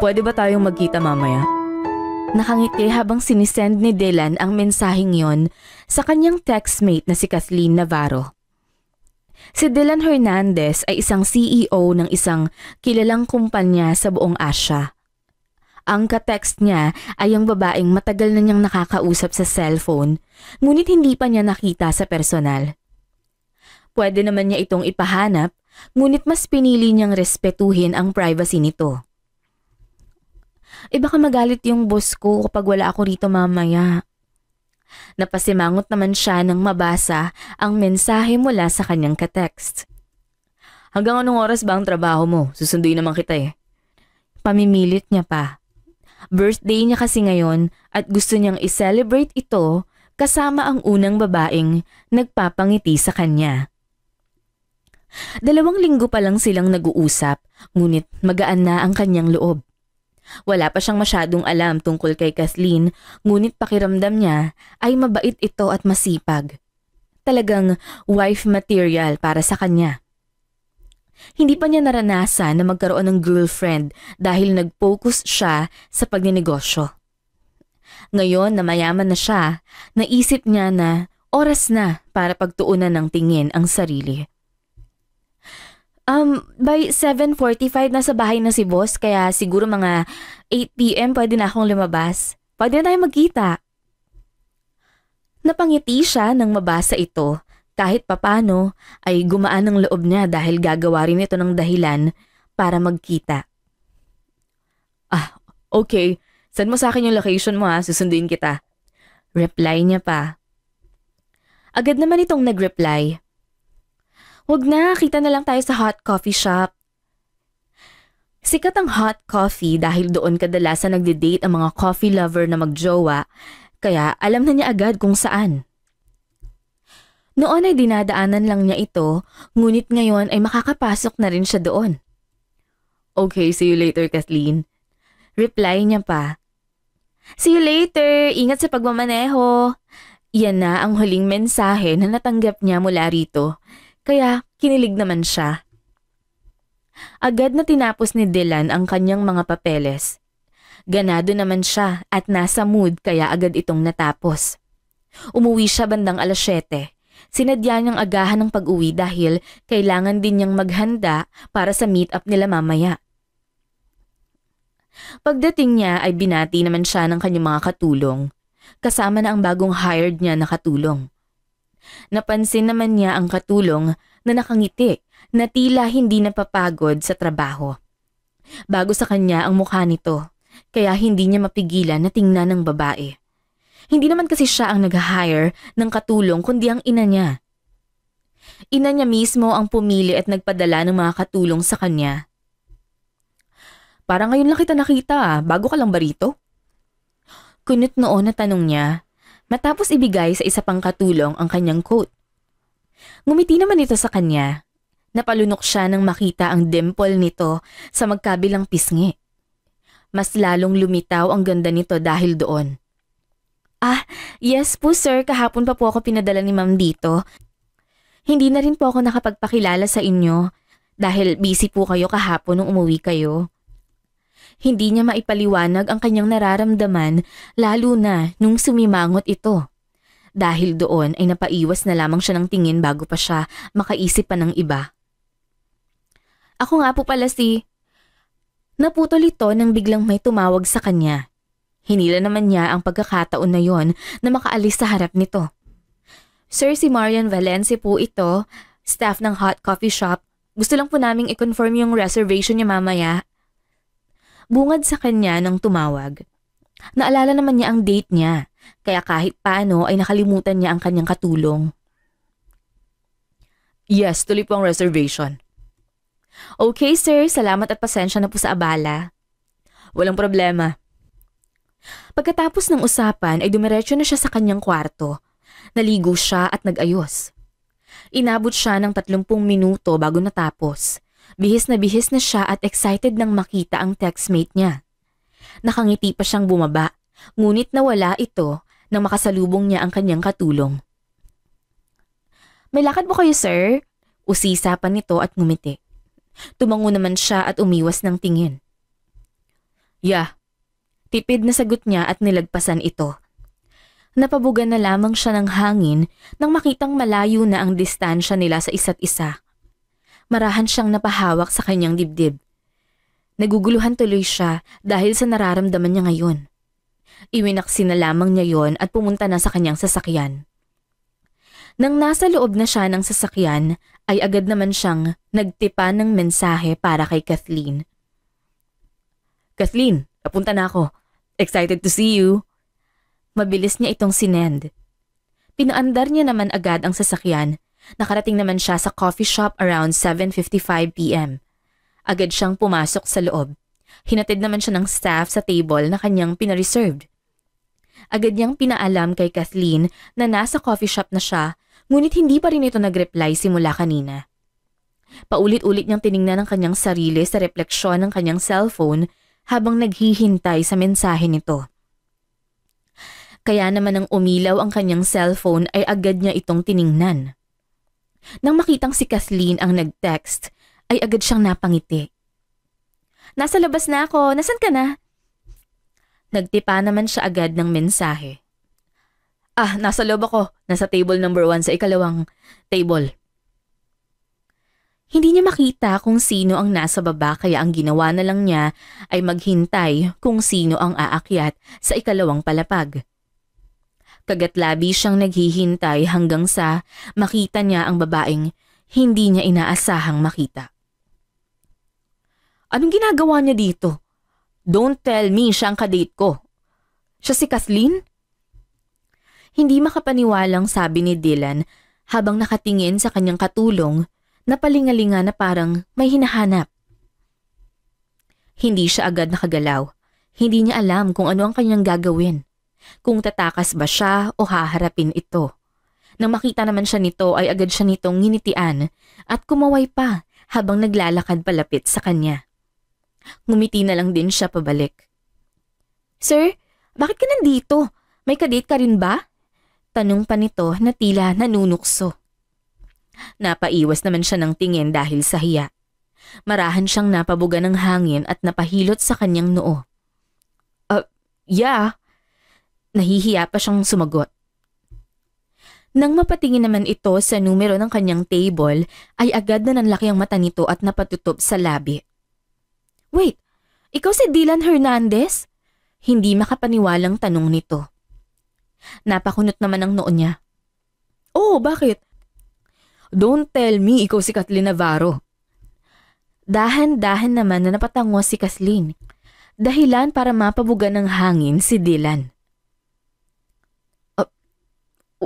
Pwede ba tayong magkita mamaya? Nakangiti habang sinisend ni Dylan ang mensaheng yon sa kanyang textmate na si Kathleen Navarro. Si Dylan Hernandez ay isang CEO ng isang kilalang kumpanya sa buong Asia. Ang ka-text niya ay ang babaeng matagal na niyang nakakausap sa cellphone, ngunit hindi pa niya nakita sa personal. Pwede naman niya itong ipahanap, ngunit mas pinili niyang respetuhin ang privacy nito. Baka magalit yung boss ko kapag wala ako rito mamaya. Napasimangot naman siya nang mabasa ang mensahe mula sa kanyang ka-text. Hanggang anong oras ba ang trabaho mo? Susunduin naman kita eh. Pamimilit niya pa. Birthday niya kasi ngayon at gusto niyang i-celebrate ito kasama ang unang babaeng nagpapangiti sa kanya. 2 linggo pa lang silang nag-uusap, ngunit magaan na ang kanyang loob. Wala pa siyang masyadong alam tungkol kay Kathleen, ngunit pakiramdam niya ay mabait ito at masipag. Talagang wife material para sa kanya. Hindi pa niya naranasan na magkaroon ng girlfriend dahil nag-focus siya sa pagninegosyo. Ngayon na mayaman na siya, naisip niya na oras na para pagtuunan ng tingin ang sarili. By 7:45 nasa bahay na si boss, kaya siguro mga 8 PM pwede na akong lumabas. Pwede na tayo magkita. Napangiti siya nang mabasa ito. Kahit papano ay gumaan ang loob niya dahil gagawa rin ito ng dahilan para magkita. Okay. Send mo sa akin yung location mo ha, susunduin kita. Reply niya pa. Agad naman itong nag-reply. Huwag na, kita na lang tayo sa hot coffee shop. Sikat ang hot coffee dahil doon kadalasan nagde-date ang mga coffee lover na magjowa, kaya alam na niya agad kung saan. Noon ay dinadaanan lang niya ito, ngunit ngayon ay makakapasok na rin siya doon. Okay, see you later, Kathleen. Reply niya pa. See you later, ingat sa pagmamaneho. Yan na ang huling mensahe na natanggap niya mula rito. Kaya kinilig naman siya. Agad na tinapos ni Dylan ang kanyang mga papeles. Ganado naman siya at nasa mood kaya agad itong natapos. Umuwi siya bandang 7:00. Sinadya niyang agahan ng pag-uwi dahil kailangan din niyang maghanda para sa meet-up nila mamaya. Pagdating niya ay binati naman siya ng kanyang mga katulong. Kasama na ang bagong hired niya na katulong. Napansin naman niya ang katulong na nakangiti na tila hindi napapagod sa trabaho. Bago sa kanya ang mukha nito, kaya hindi niya mapigilan na tingnan ng babae. Hindi naman kasi siya ang nag-hire ng katulong kundi ang ina niya. Ina niya mismo ang pumili at nagpadala ng mga katulong sa kanya. Parang ngayon lang kita nakita, bago ka lang ba rito? Kunot noon na tanong niya. Matapos ibigay sa isa pang katulong ang kanyang coat. Ngumiti naman ito sa kanya. Napalunok siya nang makita ang dimple nito sa magkabilang pisngi. Mas lalong lumitaw ang ganda nito dahil doon. Yes po sir, kahapon pa po ako pinadala ni ma'am dito. Hindi na rin po ako nakapagpakilala sa inyo dahil busy po kayo kahapon nung umuwi kayo. Hindi niya maipaliwanag ang kanyang nararamdaman lalo na nung sumimangot ito. Dahil doon ay napaiwas na lamang siya ng tingin bago pa siya makaisip pa ng iba. Ako nga po pala si... Naputol ito nang biglang may tumawag sa kanya. Hinila naman niya ang pagkakataon na yon na makaalis sa harap nito. Sir, si Marian Valencia po ito, staff ng hot coffee shop. Gusto lang po naming i-confirm yung reservation niya mamaya. Bungad sa kanya nang tumawag. Naalala naman niya ang date niya, kaya kahit paano ay nakalimutan niya ang kanyang katulong. Yes, tuloy po ang reservation. Okay sir, salamat at pasensya na po sa abala. Walang problema. Pagkatapos ng usapan ay dumiretso na siya sa kanyang kwarto. Naligo siya at nag-ayos. Inabot siya ng 30 minuto bago natapos. Bihis na siya at excited nang makita ang textmate niya. Nakangiti pa siyang bumaba, ngunit nawala ito nang makasalubong niya ang kanyang katulong. May lakad po kayo sir? Usisa pa nito at ngumiti. Tumango naman siya at umiwas ng tingin. Yeah. Tipid na sagot niya at nilagpasan ito. Napabugan na lamang siya ng hangin nang makitang malayo na ang distansya nila sa isa't isa. Marahan siyang napahawak sa kanyang dibdib. Naguguluhan tuloy siya dahil sa nararamdaman niya ngayon. Iwinaksi na lamang niya yon at pumunta na sa kanyang sasakyan. Nang nasa loob na siya ng sasakyan, ay agad naman siyang nagtipa ng mensahe para kay Kathleen. Kathleen, papunta na ako. Excited to see you. Mabilis niya itong sinend. Pinaandar niya naman agad ang sasakyan. Nakarating naman siya sa coffee shop around 7:55 p.m. Agad siyang pumasok sa loob. Hinatid naman siya ng staff sa table na kanyang pinareserved. Agad niyang pinaalam kay Kathleen na nasa coffee shop na siya, ngunit hindi pa rin ito nag-reply simula kanina. Paulit-ulit niyang tiningnan ang kanyang sarili sa refleksyon ng kanyang cellphone habang naghihintay sa mensahe nito. Kaya naman nang umilaw ang kanyang cellphone ay agad niya itong tiningnan. Nang makitang si Kathleen ang nag-text, ay agad siyang napangiti. Nasa labas na ako, nasan ka na? Nagtipa naman siya agad ng mensahe. Nasa loob ako, nasa table number 1 sa ikalawang table. Hindi niya makita kung sino ang nasa baba kaya ang ginawa na lang niya ay maghintay kung sino ang aakyat sa ikalawang palapag. Kagatlabi siyang naghihintay hanggang sa makita niya ang babaeng hindi niya inaasahang makita. Anong ginagawa niya dito? Don't tell me siya ang kadate ko. Siya si Kathleen? Hindi makapaniwalang sabi ni Dylan habang nakatingin sa kanyang katulong na palingalinga na parang may hinahanap. Hindi siya agad nakagalaw. Hindi niya alam kung ano ang kanyang gagawin. Kung tatakas ba siya o haharapin ito. Nang makita naman siya nito ay agad siya nitong nginitian at kumaway pa habang naglalakad palapit sa kanya. Ngumiti na lang din siya pabalik. Sir, bakit ka nandito? May kadate ka rin ba? Tanong pa nito na tila nanunukso. Napaiwas naman siya ng tingin dahil sa hiya. Marahan siyang napabuga ng hangin at napahilot sa kanyang noo. Yeah. Nahihiya pa siyang sumagot. Nang mapatingin naman ito sa numero ng kanyang table, ay agad na nanlaki ang mata nito at napatutup sa labi. Wait, ikaw si Dylan Hernandez? Hindi makapaniwalang tanong nito. Napakunot naman ang noo niya. Oh, bakit? Don't tell me ikaw si Kathleen Navarro. Dahan-dahan naman na napatango si Kathleen. Dahilan para mapabuga ng hangin si Dylan.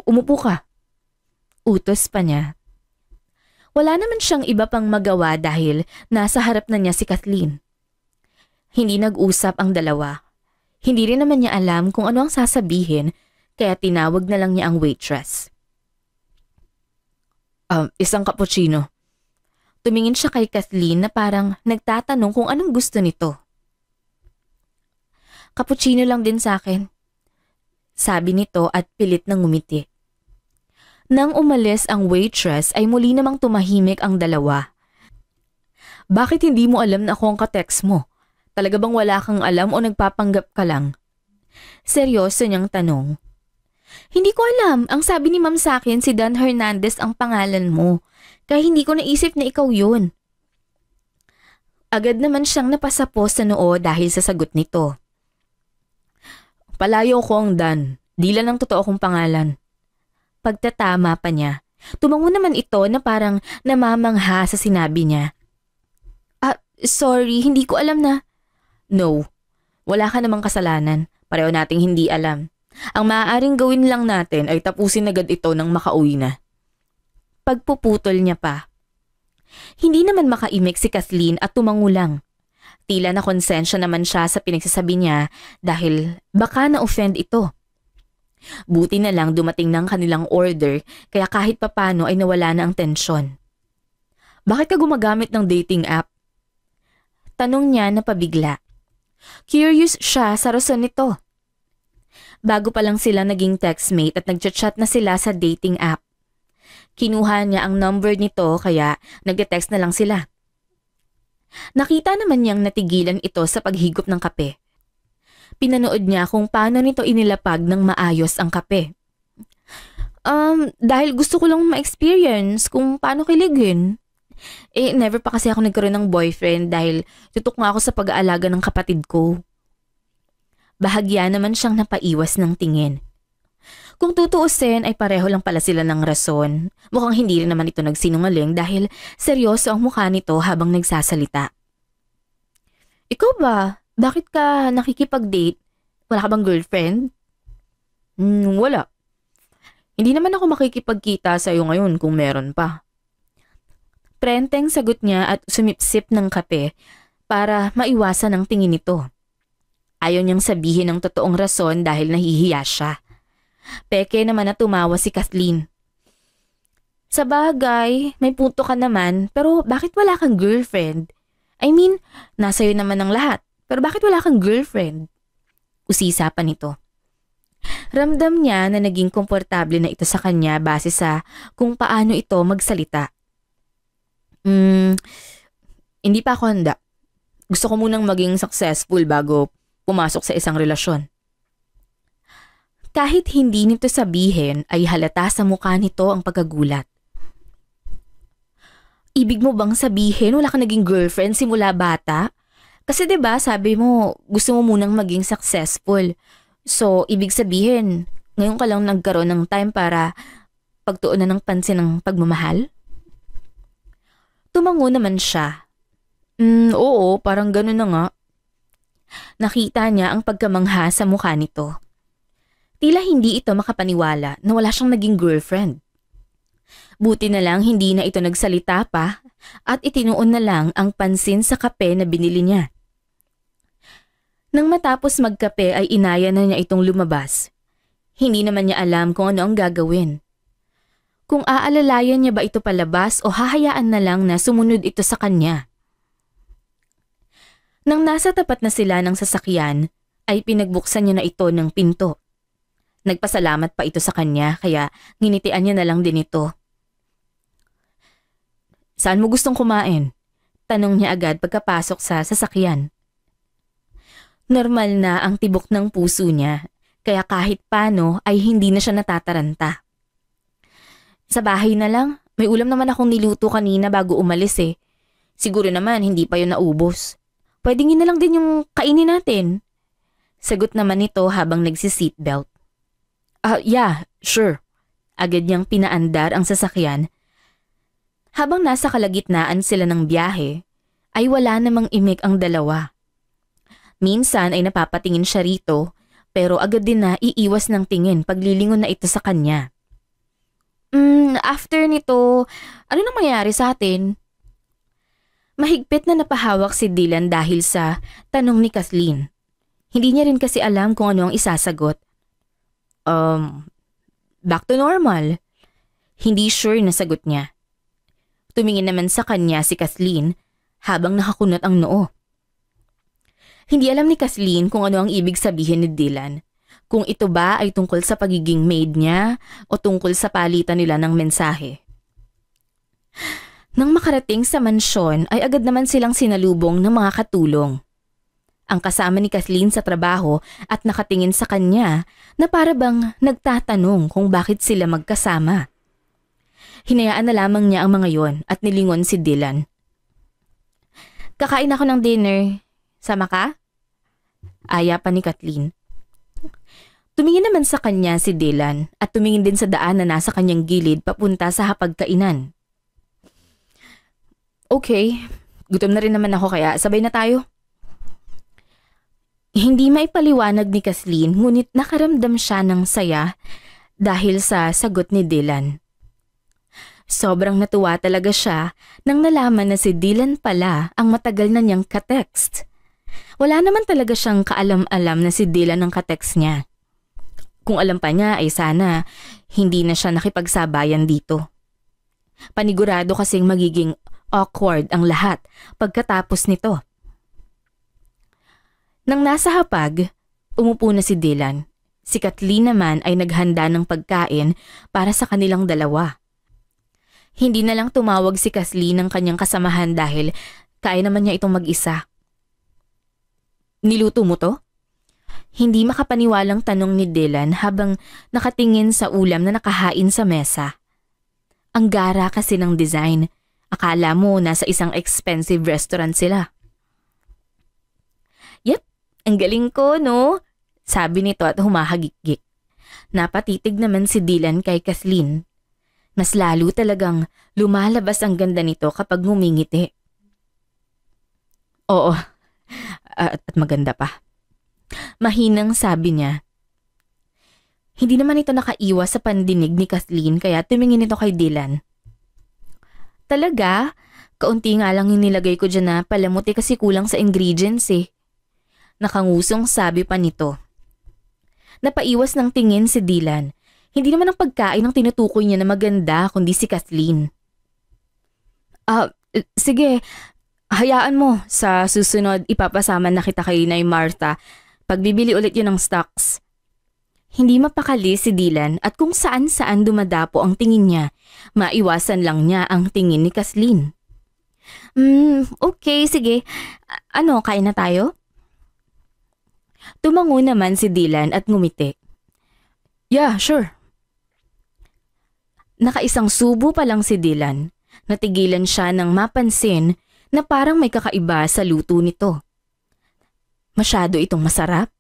Umupo ka. Utos pa niya. Wala naman siyang iba pang magawa dahil nasa harap na niya si Kathleen. Hindi nag-usap ang dalawa. Hindi rin naman niya alam kung ano ang sasabihin kaya tinawag na lang niya ang waitress. Isang cappuccino. Tumingin siya kay Kathleen na parang nagtatanong kung anong gusto nito. Cappuccino lang din sa akin. Sabi nito at pilit na ngumiti. Nang umalis ang waitress ay muli namang tumahimik ang dalawa. Bakit hindi mo alam na ako ang ka-text mo? Talaga bang wala kang alam o nagpapanggap ka lang? Seryoso niyang tanong. Hindi ko alam. Ang sabi ni ma'am sa akin si Dan Hernandez ang pangalan mo. Kaya hindi ko naisip na ikaw yun. Agad naman siyang napasapos sa noo dahil sa sagot nito. Palayo ko ang Dan. Dylan ang totoo kong pangalan. Pagtatama pa niya. Tumango naman ito na parang namamangha sa sinabi niya. Sorry, hindi ko alam na. No, wala ka namang kasalanan. Pareho nating hindi alam. Ang maaaring gawin lang natin ay tapusin agad ito nang makauwi na. Pagpuputol niya pa. Hindi naman makaimik si Kathleen at tumango lang. Tila na konsensya naman siya sa pinagsasabi niya dahil baka na-offend ito. Buti na lang dumating ng kanilang order kaya kahit papano ay nawala na ang tensyon. Bakit ka gumagamit ng dating app? Tanong niya na pabigla. Curious siya sa rason nito. Bago pa lang sila naging textmate at nagchat-chat na sila sa dating app. Kinuha niya ang number nito kaya nagte-text na lang sila. Nakita naman niyang natigilan ito sa paghigop ng kape. Pinanood niya kung paano nito inilapag ng maayos ang kape. Dahil gusto ko lang ma-experience kung paano kiligin. Never pa kasi ako nagkaroon ng boyfriend dahil tutok nga ako sa pag-aalaga ng kapatid ko. Bahagya naman siyang napaiwas ng tingin. Kung tutuusin ay pareho lang pala sila ng rason. Mukhang hindi rin naman ito nagsinungaling dahil seryoso ang mukha nito habang nagsasalita. Ikaw ba? Bakit ka nakikipag-date? Wala ka bang girlfriend? Wala. Hindi naman ako makikipagkita sa iyo ngayon kung meron pa. Prenteng sagot niya at sumipsip ng kape para maiwasan ang tingin nito. Ayaw niyang sabihin ang totoong rason dahil nahihiya siya. Peke naman na tumawa si Kathleen. Sa bagay, may punto ka naman pero bakit wala kang girlfriend? I mean, nasa iyo naman ang lahat pero bakit wala kang girlfriend? Usisa pa nito. Ramdam niya na naging komportable na ito sa kanya base sa kung paano ito magsalita. Hindi pa ako handa. Gusto ko munang maging successful bago pumasok sa isang relasyon. Kahit hindi nito sabihin ay halata sa mukha nito ang pagkagulat. Ibig mo bang sabihin wala ka naging girlfriend simula bata? Kasi 'di ba sabi mo gusto mo munang maging successful. So ibig sabihin ngayon ka lang nagkaroon ng time para pagtuunan ng pansin ng pagmamahal? Tumango naman siya. Oo, parang gano'n na nga. Nakita niya ang pagkamangha sa mukha nito. Tila hindi ito makapaniwala na wala siyang naging girlfriend. Buti na lang hindi na ito nagsalita pa at itinuon na lang ang pansin sa kape na binili niya. Nang matapos magkape ay inaya na niya itong lumabas. Hindi naman niya alam kung ano ang gagawin. Kung aalalayan niya ba ito palabas o hahayaan na lang na sumunod ito sa kanya. Nang nasa tapat na sila ng sasakyan, ay pinagbuksan niya na ito ng pinto. Nagpasalamat pa ito sa kanya kaya nginitian niya na lang din ito. Saan mo gustong kumain? Tanong niya agad pagkapasok sa sasakyan. Normal na ang tibok ng puso niya kaya kahit paano ay hindi na siya natataranta. Sa bahay na lang, may ulam naman akong niluto kanina bago umalis eh. Siguro naman hindi pa yun naubos. Pwedeng yun na lang din yung kainin natin. Sagot naman nito habang nagsi-seatbelt. Yeah, sure. Agad niyang pinaandar ang sasakyan. Habang nasa kalagitnaan sila ng biyahe, ay wala namang imik ang dalawa. Minsan ay napapatingin siya rito, pero agad din na iiwas ng tingin paglilingon na ito sa kanya. After nito, ano nang mangyayari sa atin? Mahigpit na napahawak si Dylan dahil sa tanong ni Kathleen. Hindi niya rin kasi alam kung ano ang isasagot. Back to normal. Hindi sure na sagot niya. Tumingin naman sa kanya si Kathleen habang nakakunot ang noo. Hindi alam ni Kathleen kung ano ang ibig sabihin ni Dylan. Kung ito ba ay tungkol sa pagiging maid niya o tungkol sa palitan nila ng mensahe. Nang makarating sa mansyon ay agad naman silang sinalubong ng mga katulong. Ang kasama ni Kathleen sa trabaho at nakatingin sa kanya na para bang nagtatanong kung bakit sila magkasama. Hinayaan na lamang niya ang mga yon at nilingon si Dylan. Kakain ako ng dinner. Sama ka? Aya pa ni Kathleen. Tumingin naman sa kanya si Dylan at tumingin din sa daan na nasa kanyang gilid papunta sa hapagkainan. Okay, gutom na rin naman ako kaya sabay na tayo. Hindi maipaliwanag ni Kathleen ngunit nakaramdam siya ng saya dahil sa sagot ni Dylan. Sobrang natuwa talaga siya nang nalaman na si Dylan pala ang matagal na niyang katext. Wala naman talaga siyang kaalam-alam na si Dylan ang katext niya. Kung alam pa niya ay sana hindi na siya nakipagsabayan dito. Panigurado kasing magiging awkward ang lahat pagkatapos nito. Nang nasa hapag, umupo na si Dylan. Si Kathleen naman ay naghanda ng pagkain para sa kanilang dalawa. Hindi na lang tumawag si Kathleen ng kanyang kasamahan dahil kaya naman niya itong mag-isa. Niluto mo to? Hindi makapaniwalang tanong ni Dylan habang nakatingin sa ulam na nakahain sa mesa. Ang gara kasi ng design. Akala mo nasa isang expensive restaurant sila. Yep, ang galing ko, no? Sabi nito at humahagikgik. Napatitig naman si Dylan kay Kathleen. Mas lalo talagang lumalabas ang ganda nito kapag ngumingiti. Oo, at maganda pa. Mahinang sabi niya. Hindi naman ito nakaiwas sa pandinig ni Kathleen kaya tumingin ito kay Dylan. Talaga? Kaunti nga lang yung nilagay ko dyan na palamuti kasi kulang sa ingredients eh. Nakangusong sabi pa nito. Napaiwas ng tingin si Dylan. Hindi naman ang pagkain ang tinutukoy niya na maganda kundi si Kathleen. Sige, hayaan mo. Sa susunod ipapasama na kita kay Nay Martha. Pagbibili ulit yun ng stocks. Hindi mapakali si Dylan at kung saan-saan dumadapo ang tingin niya, maiwasan lang niya ang tingin ni Kathleen. Okay, sige. Kain na tayo? Tumango naman si Dylan at ngumiti. Yeah, sure. Nakaisang subo pa lang si Dylan. Natigilan siya nang mapansin na parang may kakaiba sa luto nito. Masyado itong masarap.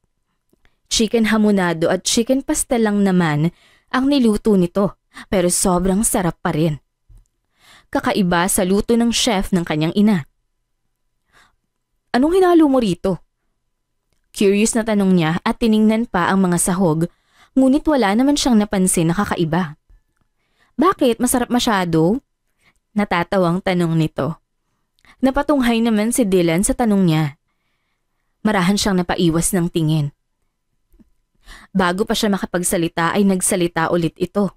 Chicken hamonado at chicken pastel lang naman ang niluto nito pero sobrang sarap pa rin. Kakaiba sa luto ng chef ng kanyang ina. Anong hinalo mo rito? Curious na tanong niya at tiningnan pa ang mga sahog, ngunit wala naman siyang napansin na kakaiba. Bakit? Masarap masyado? Natatawang tanong nito. Napatunghay naman si Dylan sa tanong niya. Marahan siyang napaiwas ng tingin. Bago pa siya makapagsalita ay nagsalita ulit ito.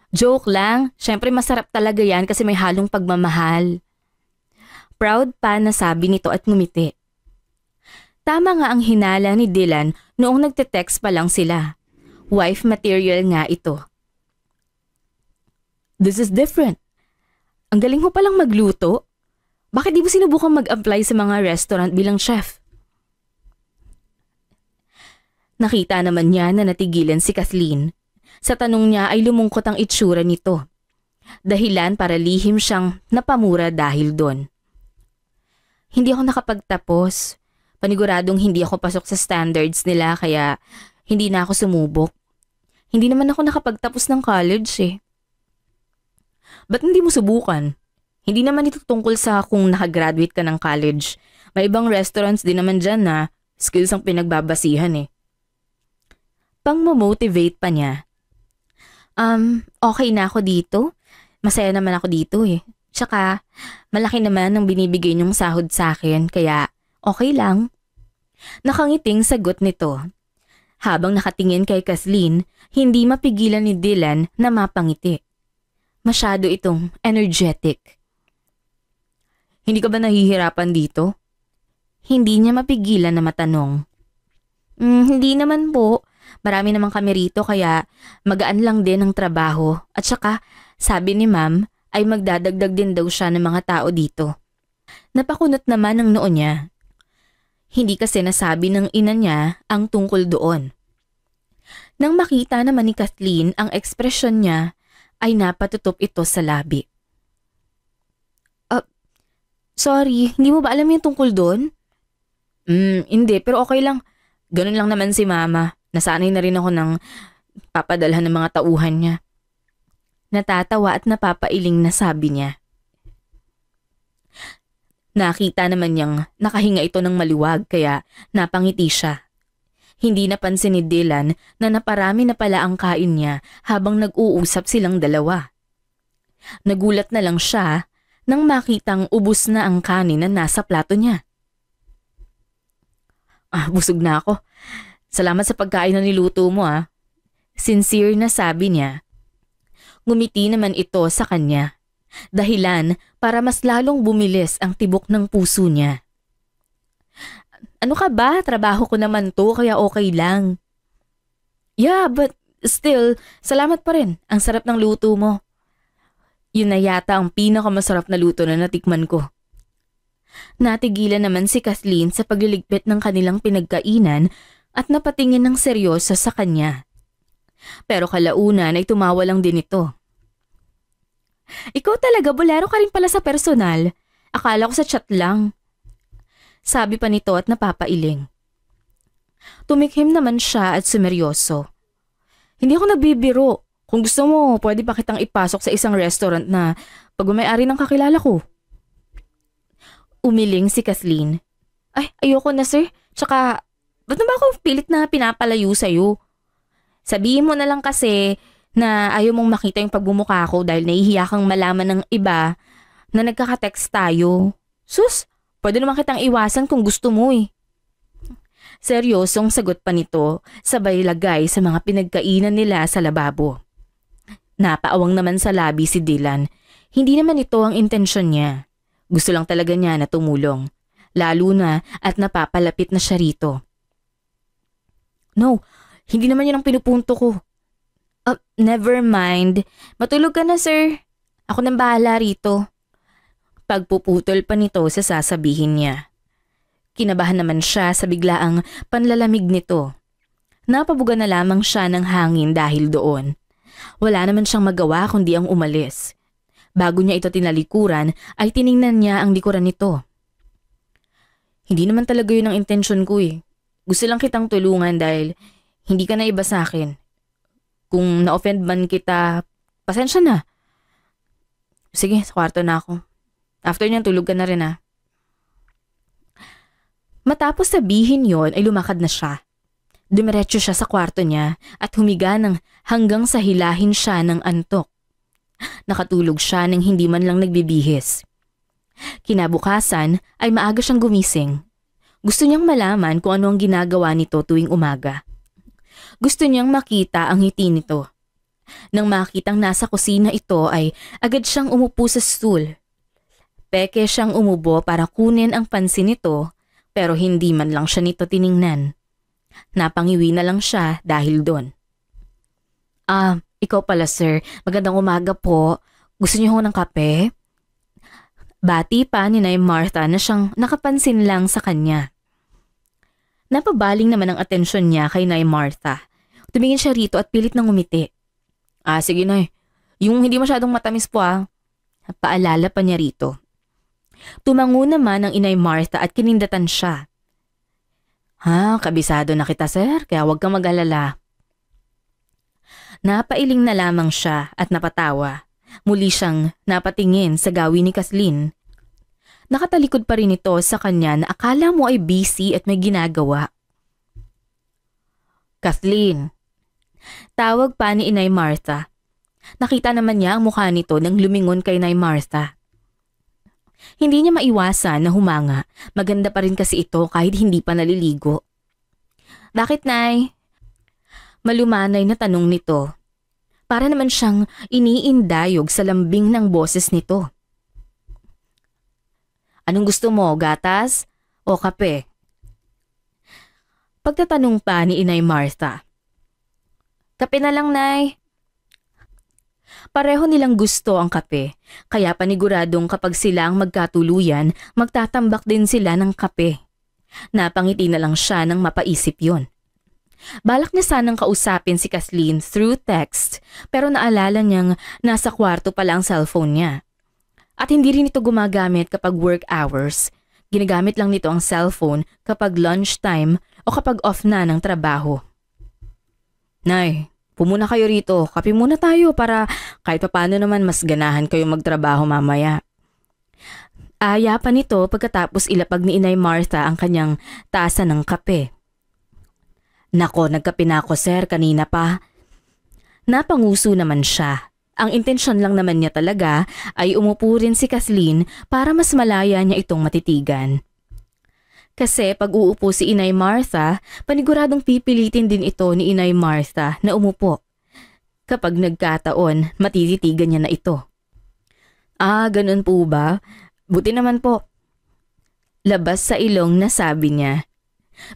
Joke lang, syempre masarap talaga yan kasi may halong pagmamahal. Proud pa na sabi nito at ngumiti. Tama nga ang hinala ni Dylan noong nagte-text pa lang sila. Wife material nga ito. This is different. Ang galing mo palang magluto. Bakit di mo sinubukang mag-apply sa mga restaurant bilang chef? Nakita naman niya na natigilan si Kathleen. Sa tanong niya ay lumungkot ang itsura nito. Dahilan para lihim siyang napamura dahil doon. Hindi ako nakapagtapos. Paniguradong hindi ako pasok sa standards nila kaya hindi na ako sumubok. Hindi naman ako nakapagtapos ng college eh. Ba't hindi mo subukan? Hindi naman ito tungkol sa kung nakagraduate ka ng college. May ibang restaurants din naman dyan na skills ang pinagbabasihan eh. Pang-motivate pa niya. Okay na ako dito. Masaya naman ako dito eh. Tsaka, malaki naman ang binibigay niyong sahod sa akin, kaya okay lang. Nakangiting sagot nito. Habang nakatingin kay Kathleen, hindi mapigilan ni Dylan na mapangiti. Masyado itong energetic. Hindi ka ba nahihirapan dito? Hindi niya mapigilan na matanong. Hindi naman po. Marami naman kami rito kaya magaan lang din ang trabaho. At saka, sabi ni ma'am, ay magdadagdag din daw siya ng mga tao dito. Napakunot naman ang noo niya. Hindi kasi nasabi ng ina niya ang tungkol doon. Nang makita naman ni Kathleen ang ekspresyon niya, ay napatutup ito sa labi. Sorry, hindi mo ba alam yung tungkol doon? Hindi, pero okay lang. Ganun lang naman si mama. Nasanay na rin ako ng papadalhan ng mga tauhan niya. Natatawa at napapailing na sabi niya. Nakita naman niyang nakahinga ito ng maluwag kaya napangiti siya. Hindi napansin ni Dylan na naparami na pala ang kain niya habang nag-uusap silang dalawa. Nagulat na lang siya nang makitang ubos na ang kanin na nasa plato niya. Busog na ako. Salamat sa pagkain na niluto mo ah. Sincere na sabi niya. Ngumiti naman ito sa kanya. Dahilan para mas lalong bumilis ang tibok ng puso niya. Ano ka ba? Trabaho ko naman to kaya okay lang. Yeah, but still, salamat pa rin. Ang sarap ng luto mo. Yun na yata ang pinakamasarap na luto na natikman ko. Natigilan naman si Kathleen sa pagliligpit ng kanilang pinagkainan at napatingin ng seryoso sa kanya. Pero kalaunan ay tumawa lang din ito. Ikaw talaga, bolero ka rin pala sa personal. Akala ko sa chat lang. Sabi pa nito at napapailing. Tumikhim naman siya at sumeryoso. Hindi ako nagbibiro. Kung gusto mo, pwede pa kitang ipasok sa isang restaurant na pag-may-ari ng kakilala ko. Umiling si Kathleen. Ay, ayoko na sir. Tsaka, ba't na ba ako pilit na pinapalayo sa'yo? Sabihin mo na lang kasi na ayaw mong makita yung pagbumukha ko dahil nahihiya kang malaman ng iba na nagkaka-text tayo. Sus, pwede naman kitang iwasan kung gusto mo eh. Seryosong sagot pa nito, sabay lagay sa mga pinagkainan nila sa lababo. Napaawang naman sa labi si Dylan. Hindi naman ito ang intensyon niya. Gusto lang talaga niya na tumulong. Lalo na at napapalapit na siya rito. No, hindi naman yun ang pinupunto ko. Never mind. Matulog ka na, sir. Ako nang bahala rito. Pagpuputol pa nito sa sasabihin niya. Kinabahan naman siya sa biglaang panlalamig nito. Napabuga na lamang siya ng hangin dahil doon. Wala naman siyang magawa kundi ang umalis. Bago niya ito tinalikuran ay tiningnan niya ang likuran nito. Hindi naman talaga yun ang intensyon ko eh. Gusto lang kitang tulungan dahil hindi ka na iba sa akin. Kung na-offend man kita, pasensya na. Sige, sa kwarto na ako. After niyan, tulog ka na rin ah. Matapos sabihin yon ay lumakad na siya. Dumiretso siya sa kwarto niya at humiga hanggang sa hilahin siya ng antok. Nakatulog siya nang hindi man lang nagbibihis. Kinabukasan ay maaga siyang gumising. Gusto niyang malaman kung ano ang ginagawa nito tuwing umaga. Gusto niyang makita ang ngiti nito. Nang makitang nasa kusina ito ay agad siyang umupo sa stool. Peke siyang umubo para kunin ang pansin nito pero hindi man lang siya nito tiningnan. Napangiwi na lang siya dahil doon. Ikaw pala sir, magandang umaga po. Gusto niyo ho ng kape? Bati pa ni Nay Martha na siyang nakapansin lang sa kanya. Napabaling naman ang atensyon niya kay Nay Martha. Tumingin siya rito at pilit nang ngumiti. Sige Nay. Yung hindi masyadong matamis po Paalala pa niya rito. Tumango naman ang Inay Martha at kinindatan siya. Kabisado na kita sir, kaya huwag kang mag-alala. Napailing na lamang siya at napatawa. Muli siyang napatingin sa gawin ni Kathleen. Nakatalikod pa rin ito sa kanya na akala mo ay busy at may ginagawa. Kathleen. Tawag pa ni Inay Martha. Nakita naman niya ang mukha nito nang lumingon kay Inay Martha. Hindi niya maiwasan na humanga. Maganda pa rin kasi ito kahit hindi pa naliligo. Bakit, Nay? Malumanay na tanong nito. Para naman siyang iniindayog sa lambing ng boses nito. Anong gusto mo, gatas o kape? Pagtatanong pa ni Inay Martha. Kape na lang, Nay. Pareho nilang gusto ang kape, kaya paniguradong kapag sila ang magkatuluyan, magtatambak din sila ng kape. Napangiti na lang siya nang mapaisip yon. Balak niya sanang kausapin si Kathleen through text pero naalala niyang nasa kwarto pala ang cellphone niya. At hindi rin ito gumagamit kapag work hours. Ginagamit lang nito ang cellphone kapag lunchtime o kapag off na ng trabaho. Nay, pumuna kayo rito. Kape muna tayo para kahit paano naman mas ganahan kayo magtrabaho mamaya. Aya pa nito pagkatapos ilapag ni Inay Martha ang kanyang tasa ng kape. Nako, nagkape na ako sir kanina pa. Napanguso naman siya. Ang intensyon lang naman niya talaga ay umupo rin si Kathleen para mas malaya niya itong matitigan. Kasi pag uupo si Inay Martha, paniguradong pipilitin din ito ni Inay Martha na umupo. Kapag nagkataon, matititigan niya na ito. Ganun po ba? Buti naman po. Labas sa ilong na sabi niya.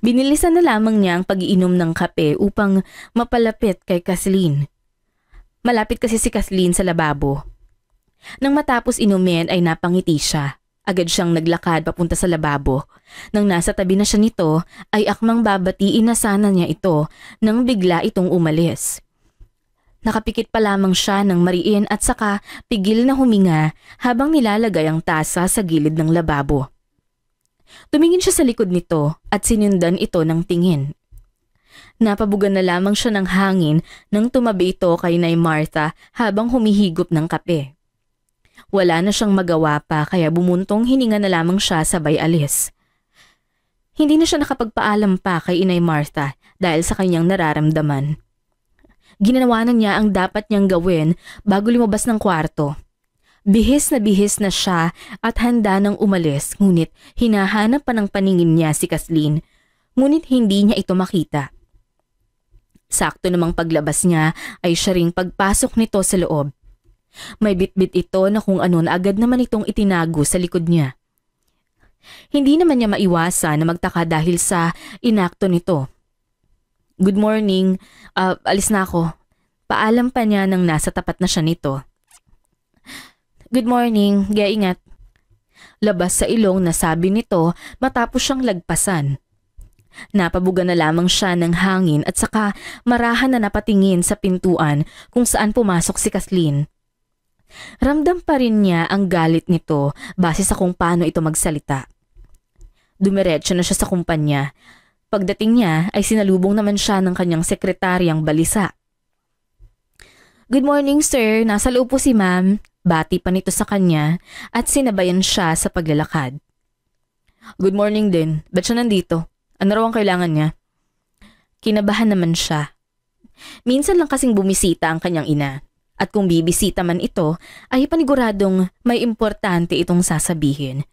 Binilisan na lamang niya ang pag-iinom ng kape upang mapalapit kay Kathleen. Malapit kasi si Kathleen sa lababo. Nang matapos inumin ay napangiti siya. Agad siyang naglakad papunta sa lababo. Nang nasa tabi na siya nito, ay akmang babatiin na sana niya ito nang bigla itong umalis. Nakapikit pa lamang siya ng mariin at saka pigil na huminga habang nilalagay ang tasa sa gilid ng lababo. Tumingin siya sa likod nito at sinundan ito ng tingin. Napabugan na lamang siya ng hangin nang tumabi ito kay Nay Martha habang humihigop ng kape. Wala na siyang magawa pa kaya bumuntong hininga na lamang siya sabay alis. Hindi na siya nakapagpaalam pa kay Inay Martha dahil sa kanyang nararamdaman. Ginawa na niya ang dapat niyang gawin bago lumabas ng kwarto. Bihis na siya at handa nang umalis ngunit hinahanap pa ng paningin niya si Kathleen ngunit hindi niya ito makita. Sakto namang paglabas niya ay siya ring pagpasok nito sa loob. May bitbit ito na kung ano na agad naman itong itinago sa likod niya. Hindi naman niya maiwasan na magtaka dahil sa inakto nito. Good morning, alis na ako. Paalam pa niya nang nasa tapat na siya nito. Good morning, kaya ingat. Labas sa ilong na sabi nito matapos siyang lagpasan. Napabuga na lamang siya ng hangin at saka marahan na napatingin sa pintuan kung saan pumasok si Kathleen. Ramdam pa rin niya ang galit nito base sa kung paano ito magsalita. Dumiretso na siya sa kumpanya. Pagdating niya ay sinalubong naman siya ng kanyang sekretaryang balisa. Good morning sir, nasa loob po si ma'am. Bati pa nito sa kanya at sinabayan siya sa paglalakad. Good morning din, ba't siya nandito? Ano raw ang kailangan niya? Kinabahan naman siya. Minsan lang kasing bumisita ang kanyang ina. At kung bibisita man ito, ay paniguradong may importante itong sasabihin.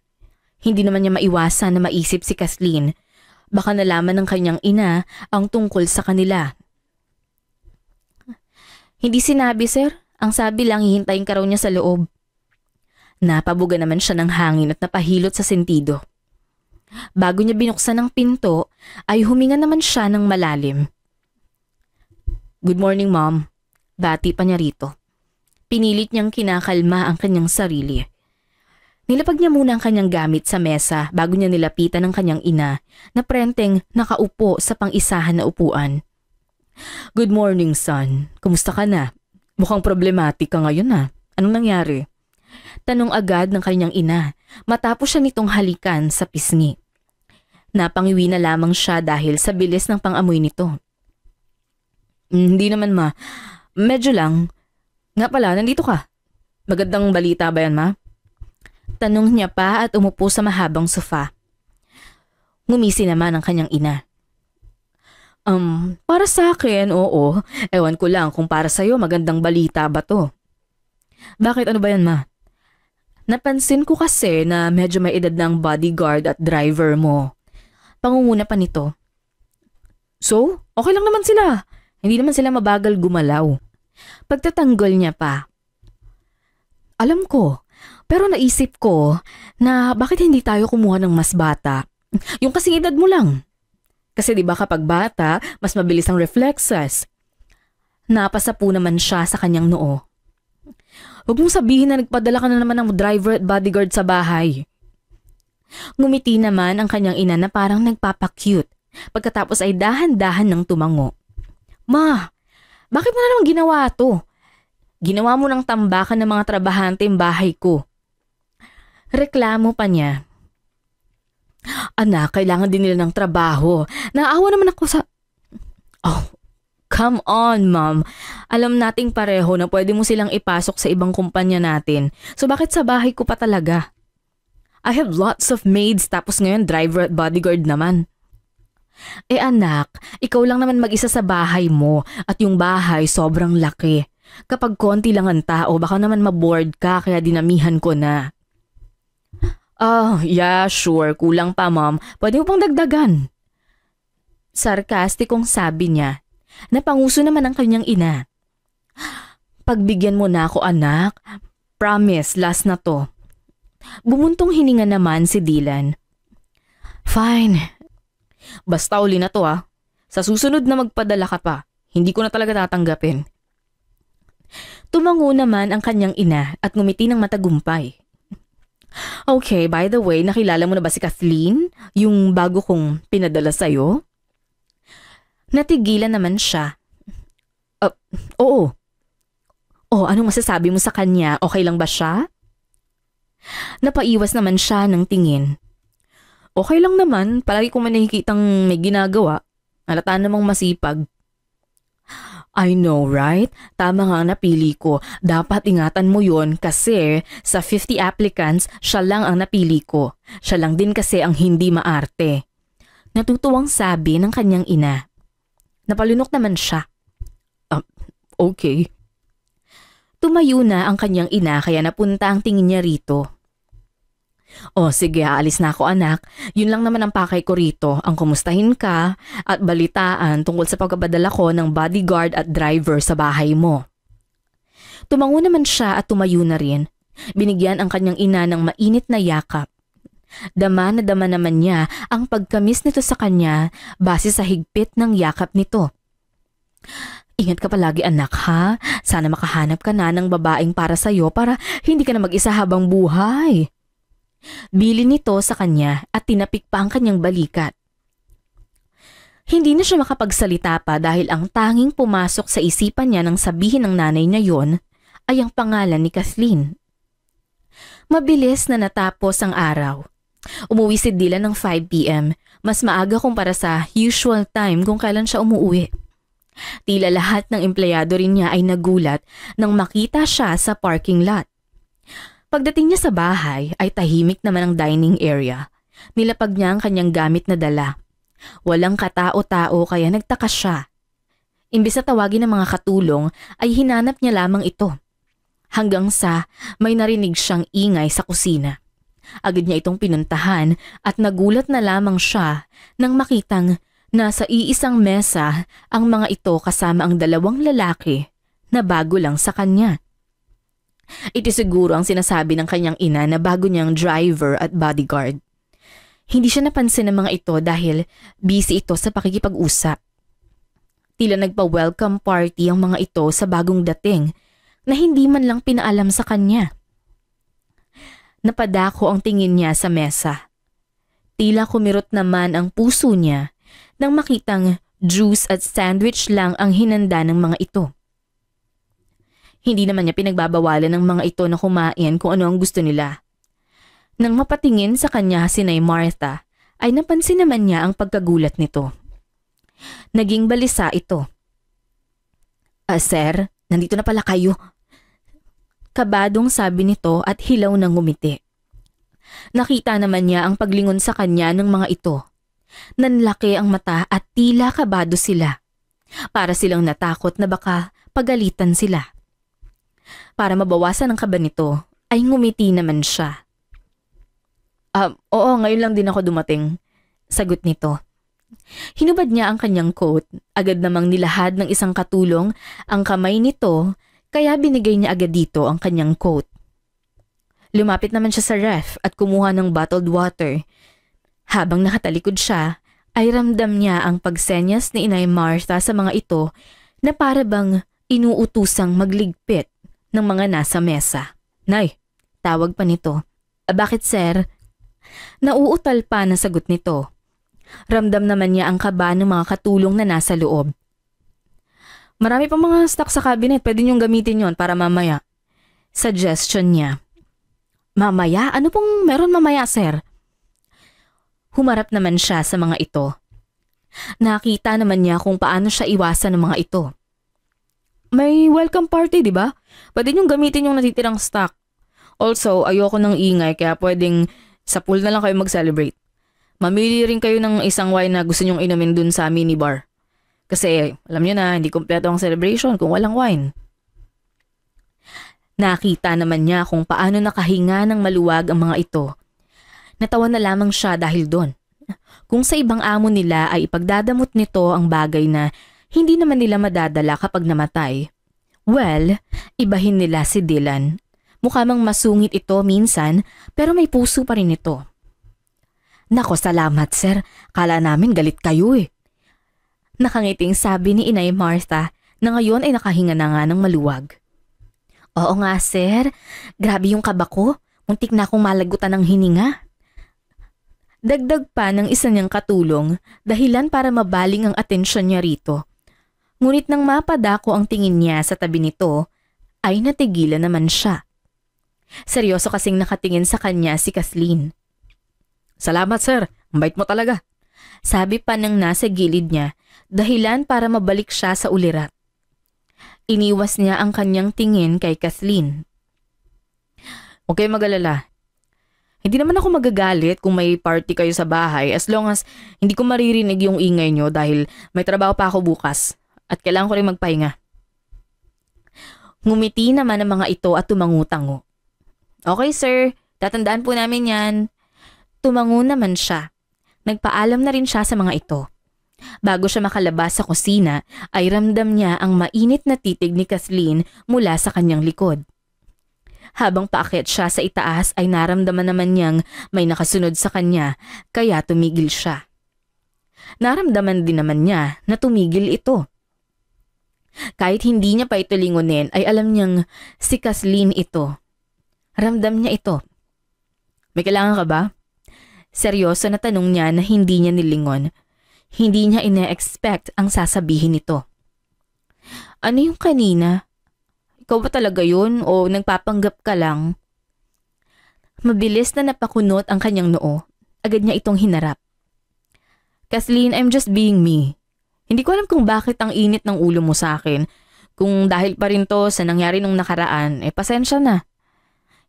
Hindi naman niya maiwasan na maisip si Kathleen. Baka nalaman ng kanyang ina ang tungkol sa kanila. Hindi sinabi, sir. Ang sabi lang, hihintayin ka raw niya sa loob. Napabuga naman siya ng hangin at napahilot sa sentido. Bago niya binuksan ang pinto, ay huminga naman siya ng malalim. Good morning, mom. Bati pa niya rito. Pinilit niyang kinakalma ang kanyang sarili. Nilapag niya muna ang kanyang gamit sa mesa bago niya nilapitan ang kanyang ina na prenteng nakaupo sa pang-isahan na upuan. Good morning, son. Kumusta ka na? Mukhang problematic ka ngayon na. Anong nangyari? Tanong agad ng kanyang ina matapos siya nitong halikan sa pisngi. Napangiwi na lamang siya dahil sa bilis ng pangamoy nito. Hindi naman ma. Medyo lang. Nga pala, nandito ka. Magandang balita ba yan, ma? Tanong niya pa at umupo sa mahabang sofa. Ngumisi naman ang kanyang ina. Para sa akin, oo. Ewan ko lang kung para sa'yo magandang balita ba to. Bakit ano ba yan, ma? Napansin ko kasi na medyo may edad ng bodyguard at driver mo. Pangunguna pa nito. So, okay lang naman sila. Hindi naman sila mabagal gumalaw. Pagtatanggol niya pa. Alam ko, pero naisip ko na bakit hindi tayo kumuha ng mas bata? Yung kasing edad mo lang. Kasi di ba kapag bata, mas mabilis ang reflexes. Napasapu naman siya sa kanyang noo. Huwag mong sabihin na nagpadala ka na naman ng driver at bodyguard sa bahay. Ngumiti naman ang kanyang ina na parang nagpapakyut. Pagkatapos ay dahan-dahan ng tumango. Ma, bakit mo na naman ginawa to? Ginawa mo ng tambakan ng mga trabahante yung bahay ko. Reklamo pa niya. Anak, kailangan din nila ng trabaho. Naawa naman ako sa... Oh, come on, ma'am. Alam nating pareho na pwede mo silang ipasok sa ibang kumpanya natin. So bakit sa bahay ko pa talaga? I have lots of maids tapos ngayon driver at bodyguard naman. Anak, ikaw lang naman mag-isa sa bahay mo at yung bahay sobrang laki. Kapag konti lang ang tao, baka naman maboard ka kaya dinamihan ko na. Yeah, sure. Kulang pa, mom. Pwede mo pang dagdagan. Sarkastikong sabi niya. Napanguso naman ang kanyang ina. Pagbigyan mo na ako, anak. Promise, last na to. Bumuntong hininga naman si Dylan. Fine. Basta uli na to ah. Sa susunod na magpadala ka pa, hindi ko na talaga tatanggapin. Tumango naman ang kanyang ina at ngumiti ng matagumpay. Okay, by the way, nakilala mo na ba si Kathleen? Yung bago kong pinadala sa'yo? Natigilan naman siya. Uh, oo. Oh, anong masasabi mo sa kanya? Okay lang ba siya? Napaiwas naman siya ng tingin. Okay lang naman, palagi ko man nakikitang may ginagawa. Halata namang masipag. I know, right? Tama nga ang napili ko. Dapat ingatan mo yon kasi sa 50 applicants, siya lang ang napili ko. Siya lang din kasi ang hindi maarte. Natutuwang sabi ng kanyang ina. Napalunok naman siya. Okay. Tumayo na ang kanyang ina kaya napunta ang tingin niya rito. Oh sige, aalis na ako anak. Yun lang naman ang pakay ko rito, ang kumustahin ka at balitaan tungkol sa pagpapadala ko ng bodyguard at driver sa bahay mo. Tumango naman siya at tumayo na rin. Binigyan ang kanyang ina ng mainit na yakap. Dama na dama naman niya ang pagkamis nito sa kanya base sa higpit ng yakap nito. Ingat ka palagi anak ha. Sana makahanap ka na ng babaeng para sa'yo para hindi ka na mag-isa habang buhay. Bili nito sa kanya at tinapik pa ang kanyang balikat. Hindi na siya makapagsalita pa dahil ang tanging pumasok sa isipan niya nang sabihin ng nanay niya yon ay ang pangalan ni Kathleen. Mabilis na natapos ang araw. Umuwi si Dylan ng 5 p.m. Mas maaga kumpara sa usual time kung kailan siya umuwi. Tila lahat ng empleyado rin niya ay nagulat nang makita siya sa parking lot. Pagdating niya sa bahay ay tahimik naman ang dining area. Nilapag niya ang kanyang gamit na dala. Walang katao-tao kaya nagtaka siya. Imbis na tawagin ng mga katulong ay hinanap niya lamang ito. Hanggang sa may narinig siyang ingay sa kusina. Agad niya itong pinuntahan at nagulat na lamang siya nang makitang nasa iisang mesa ang mga ito kasama ang dalawang lalaki na bago lang sa kanya. Ito siguro ang sinasabi ng kanyang ina na bago niyang driver at bodyguard. Hindi siya napansin ng mga ito dahil busy ito sa pakikipag-usap. Tila nagpa-welcome party ang mga ito sa bagong dating na hindi man lang pinaalam sa kanya. Napadako ang tingin niya sa mesa. Tila kumirot naman ang puso niya nang makitang juice at sandwich lang ang hinanda ng mga ito. Hindi naman niya pinagbabawalan ng mga ito na kumain kung ano ang gusto nila. Nang mapatingin sa kanya si Nay Martha, ay napansin naman niya ang pagkagulat nito. Naging balisa ito. Sir, nandito na pala kayo. Kabadong sabi nito at hilaw ng ngumiti. Nakita naman niya ang paglingon sa kanya ng mga ito. Nanlaki ang mata at tila kabado sila. Para silang natakot na baka pagalitan sila. Para mabawasan ang kaba nito, ay ngumiti naman siya. Oo, ngayon lang din ako dumating. Sagot nito. Hinubad niya ang kanyang coat, agad namang nilahad ng isang katulong ang kamay nito, kaya binigay niya agad dito ang kanyang coat. Lumapit naman siya sa ref at kumuha ng bottled water. Habang nakatalikod siya, ay ramdam niya ang pagsenyas ni Inay Martha sa mga ito na para bang inuutusang magligpit ng mga nasa mesa. Nay, tawag pa nito. Bakit sir? Nauutal pa na sagot nito. Ramdam naman niya ang kaba ng mga katulong na nasa loob. Marami pang mga stock sa cabinet, pwede niyong gamitin yon para mamaya. Suggestion niya. Mamaya? Ano pong meron mamaya sir? Humarap naman siya sa mga ito. Nakita naman niya kung paano siya iwasan ng mga ito. May welcome party, di ba? Pwede niyong gamitin yung natitirang stock. Also, ayoko ng ingay kaya pwedeng sa pool na lang kayo mag-celebrate. Mamili rin kayo ng isang wine na gusto niyong inumin dun sa minibar. Kasi alam niyo na, hindi kumpleto ang celebration kung walang wine. Nakita naman niya kung paano nakahinga ng maluwag ang mga ito. Natawa na lamang siya dahil doon. Kung sa ibang amo nila ay ipagdadamot nito ang bagay na hindi naman nila madadala kapag namatay. Well, ibahin nila si Dylan. Mukha mang masungit ito minsan pero may puso pa rin ito. Nako, salamat sir. Kala namin galit kayo eh. Nakangiting sabi ni Inay Martha na ngayon ay nakahinga na nga ng maluwag. Oo nga sir, grabe yung kaba ko. Muntik na akong malagutan ng hininga. Dagdag pa ng isa niyang katulong, dahilan para mabaling ang atensyon niya rito. Ngunit nang mapadako ang tingin niya sa tabi nito, ay natigilan naman siya. Seryoso kasing nakatingin sa kanya si Kathleen. "Salamat sir, ang bait mo talaga." Sabi pa ng nasa gilid niya, dahilan para mabalik siya sa ulirat. Iniwas niya ang kanyang tingin kay Kathleen. "Okay, mag-alala. Hindi naman ako magagalit kung may party kayo sa bahay as long as hindi ko maririnig yung ingay nyo dahil may trabaho pa ako bukas at kailangan ko rin magpahinga." Ngumiti naman ang mga ito at tumangu-tango. "Okay sir, tatandaan po namin yan." Tumango naman siya. Nagpaalam na rin siya sa mga ito. Bago siya makalabas sa kusina ay ramdam niya ang mainit na titig ni Kathleen mula sa kanyang likod. Habang paakyat siya sa itaas ay naramdaman naman niyang may nakasunod sa kanya kaya tumigil siya. Naramdaman din naman niya na tumigil ito. Kahit hindi niya pa ito lingunin ay alam niyang si Kathleen ito. Ramdam niya ito. "May kailangan ka ba?" Seryoso na tanong niya na hindi niya nilingon. Hindi niya ine-expect ang sasabihin nito. "Ano yung kanina? Ikaw ba talaga yun o nagpapanggap ka lang?" Mabilis na napakunot ang kanyang noo. Agad niya itong hinarap. "Kathleen, I'm just being me. Hindi ko alam kung bakit ang init ng ulo mo sa akin. Kung dahil pa rin to sa nangyari nung nakaraan, pasensya na.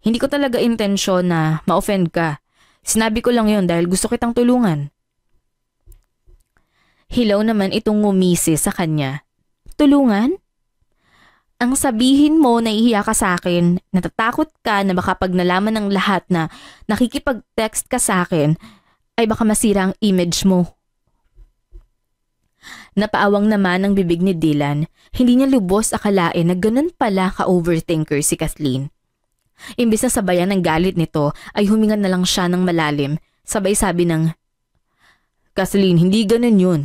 Hindi ko talaga intensyon na ma-offend ka. Sinabi ko lang yon dahil gusto kitang tulungan." Hilaw naman itong ngumisi sa kanya. "Tulungan? Ang sabihin mo nahihiya ka sa akin, natatakot ka na baka pag nalaman ng lahat na nakikipag-text ka sa akin, ay baka masira ang image mo." Napaawang naman ang bibig ni Dylan. Hindi niya lubos akalain na ganun pala ka-overthinker si Kathleen. Imbis na sabayan ng galit nito ay huminga na lang siya ng malalim. Sabay sabi ng, "Kathleen, hindi ganun yun.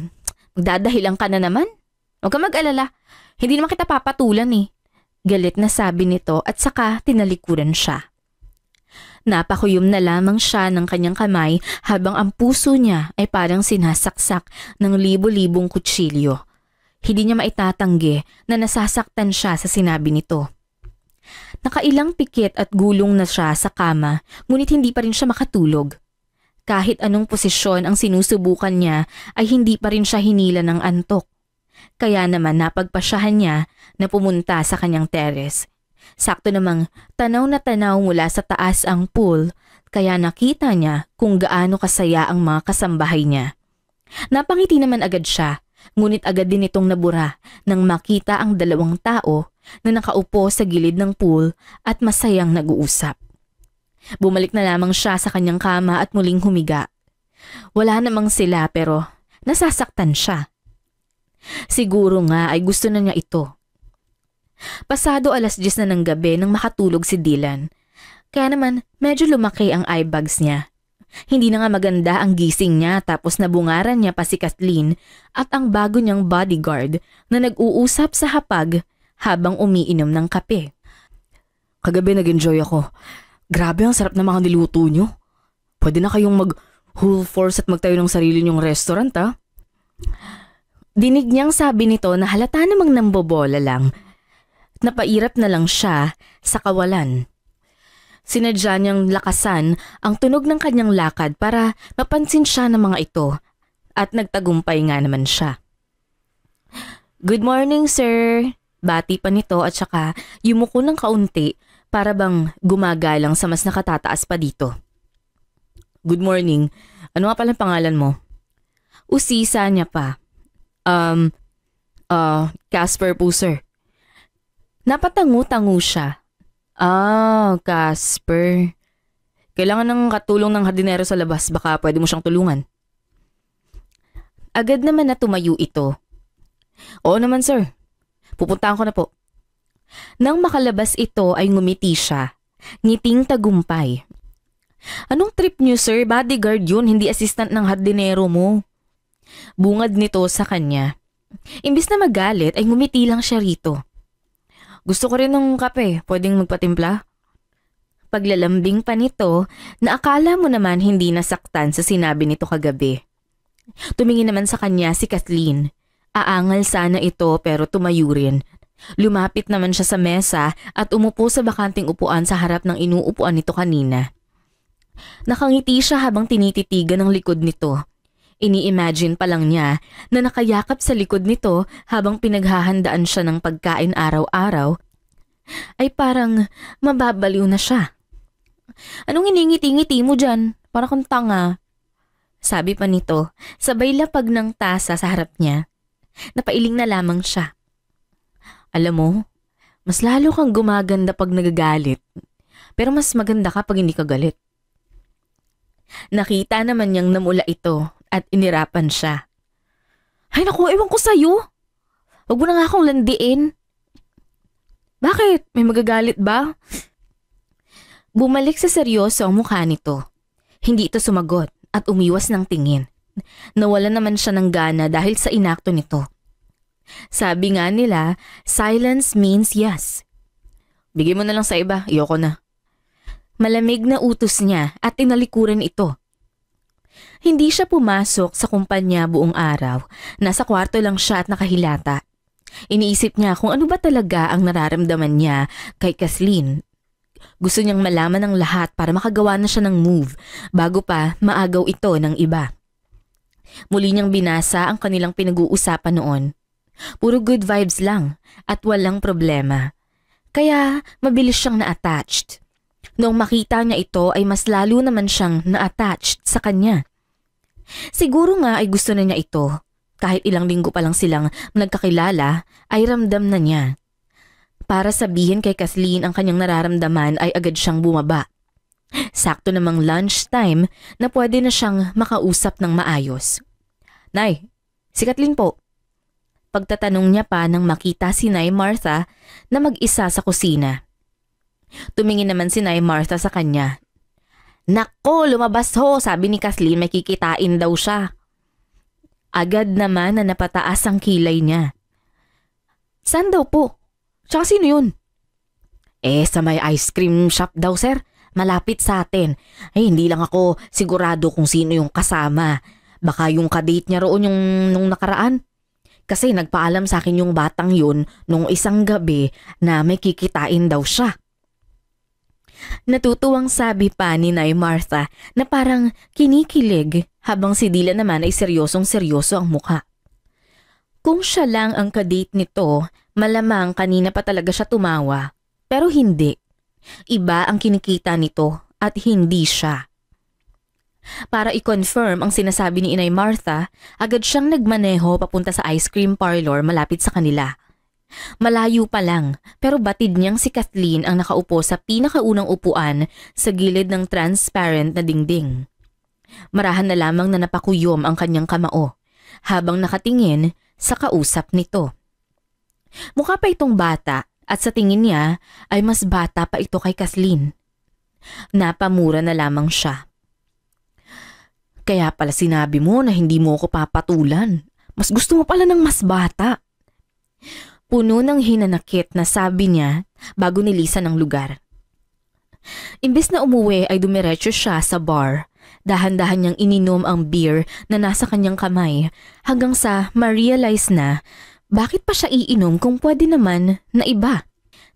Magdadahilan ka na naman. Huwag ka mag-alala. Hindi naman kita papatulan eh." Galit na sabi nito at saka tinalikuran siya. Napakuyom na lamang siya ng kanyang kamay habang ang puso niya ay parang sinasaksak ng libo-libong kutsilyo. Hindi niya maitatanggi na nasasaktan siya sa sinabi nito. Nakailang pikit at gulong na siya sa kama, ngunit hindi pa rin siya makatulog. Kahit anong posisyon ang sinusubukan niya ay hindi pa rin siya hinila ng antok. Kaya naman napagpasyahan niya na pumunta sa kanyang terrace. Sakto namang tanaw na tanaw mula sa taas ang pool, kaya nakita niya kung gaano kasaya ang mga kasambahay niya. Napangiti naman agad siya, ngunit agad din itong nabura nang makita ang dalawang tao na nakaupo sa gilid ng pool at masayang nag-uusap. Bumalik na lamang siya sa kanyang kama at muling humiga. Wala namang sila pero nasasaktan siya. Siguro nga ay gusto na niya ito. Pasado 10:00 na ng gabi nang makatulog si Dylan. Kaya naman medyo lumaki ang eye bags niya. Hindi na nga maganda ang gising niya tapos nabungaran niya pa si Kathleen at ang bago niyang bodyguard na nag-uusap sa hapag habang umiinom ng kape. "Kagabi nag-enjoy ako. Grabe ang sarap ng mga niluto niyo. Pwede na kayong mag-whole force at magtayo ng sarili niyong restaurant ha?" Dinig niyang sabi nito na halata namang nambobola lang. Napairap na lang siya sa kawalan. Sinadya niyang lakasan ang tunog ng kanyang lakad para mapansin siya ng mga ito at nagtagumpay nga naman siya. "Good morning, sir." Bati pa nito at saka yumuko ng kaunti para bang gumagalang sa mas nakatataas pa dito. "Good morning. Ano nga palang pangalan mo?" Usisa niya pa. Casper po, sir." Napatangu-tangu siya. Casper. Kailangan ng katulong ng hardinero sa labas. Baka pwede mo siyang tulungan." Agad naman na tumayo ito. "Oo naman, sir. Pupuntahan ko na po." Nang makalabas ito ay ngumiti siya. Ngiting tagumpay. "Anong trip niyo, sir? Bodyguard yun, hindi assistant ng hardinero mo." Bungad nito sa kanya. Imbis na magalit ay ngumiti lang siya rito. "Gusto ko rin ng kape. Pwedeng magpatimpla?" Paglalambing pa nito na akala mo naman hindi nasaktan sa sinabi nito kagabi. Tumingin naman sa kanya si Kathleen. Aangal sana ito pero tumayo rin. Lumapit naman siya sa mesa at umupo sa bakanting upuan sa harap ng inuupuan nito kanina. Nakangiti siya habang tinititigan ang likod nito. Ini-imagine pa lang niya na nakayakap sa likod nito habang pinaghahandaan siya ng pagkain araw-araw ay parang mababaliw na siya. Anong iningiti-ngiti mo dyan? Para kang tanga. Sabi pa nito, sabay lapag ng tasa sa harap niya. Napailing na lamang siya. Alam mo, mas lalo kang gumaganda pag nagagalit. Pero mas maganda ka pag hindi ka galit. Nakita naman niyang namula ito at inirapan siya. Ay naku, ewan ko sa'yo. Huwag mo na nga akong landiin. Bakit? May magagalit ba? Bumalik sa seryoso ang mukha nito. Hindi ito sumagot at umiwas ng tingin. Nawala naman siya ng gana dahil sa inakto nito. Sabi nga nila, silence means yes. Bigay mo na lang sa iba, ayoko na. Malamig na utos niya at tinalikuran ito. Hindi siya pumasok sa kumpanya buong araw. Nasa kwarto lang siya at nakahilata. Iniisip niya kung ano ba talaga ang nararamdaman niya kay Kathleen. Gusto niyang malaman ng lahat para makagawa na siya ng move bago pa maagaw ito ng iba. Muli niyang binasa ang kanilang pinag-uusapan noon. Puro good vibes lang at walang problema. Kaya mabilis siyang na-attached. Noong makita niya ito ay mas lalo naman siyang na-attached sa kanya. Siguro nga ay gusto na niya ito. Kahit ilang linggo pa lang silang nagkakilala ay ramdam na niya. Para sabihin kay Kathleen ang kanyang nararamdaman ay agad siyang bumaba. Sakto namang lunchtime na pwede na siyang makausap ng maayos. Nay, si Kathleen po. Pagtatanong niya pa nang makita si Nay Martha na mag-isa sa kusina. Tumingin naman si Nay Martha sa kanya. Nako, lumabas ho, sabi ni Kathleen may kikitain daw siya. Agad naman na napataas ang kilay niya. Saan daw po? Tsaka sino yun? Sa may ice cream shop daw sir, malapit sa atin. Ay hindi lang ako sigurado kung sino yung kasama. Baka yung kadate niya roon yung nung nakaraan. Kasi nagpaalam sa akin yung batang yun nung isang gabi na may kikitain daw siya. Natutuwang sabi pa ni Nay Martha na parang kinikilig habang si Dila naman ay seryosong-seryoso ang mukha. Kung siya lang ang kadate nito, malamang kanina pa talaga siya tumawa. Pero hindi. Iba ang kinikita nito at hindi siya. Para i-confirm ang sinasabi ni Inay Martha, agad siyang nagmaneho papunta sa ice cream parlor malapit sa kanila. Malayo pa lang, pero batid niyang si Kathleen ang nakaupo sa pinakaunang upuan sa gilid ng transparent na dingding. Marahan na lamang na napakuyom ang kanyang kamao habang nakatingin sa kausap nito. Mukha pa itong bata at sa tingin niya ay mas bata pa ito kay Kathleen. Napamura na lamang siya. Kaya pala sinabi mo na hindi mo ako papatulan. Mas gusto mo pala ng mas bata. Puno ng hinanakit na sabi niya bago nilisan ang lugar. Imbes na umuwi ay dumiretso siya sa bar. Dahan-dahan niyang ininom ang beer na nasa kanyang kamay hanggang sa ma-realize na bakit pa siya iinom kung pwede naman na iba.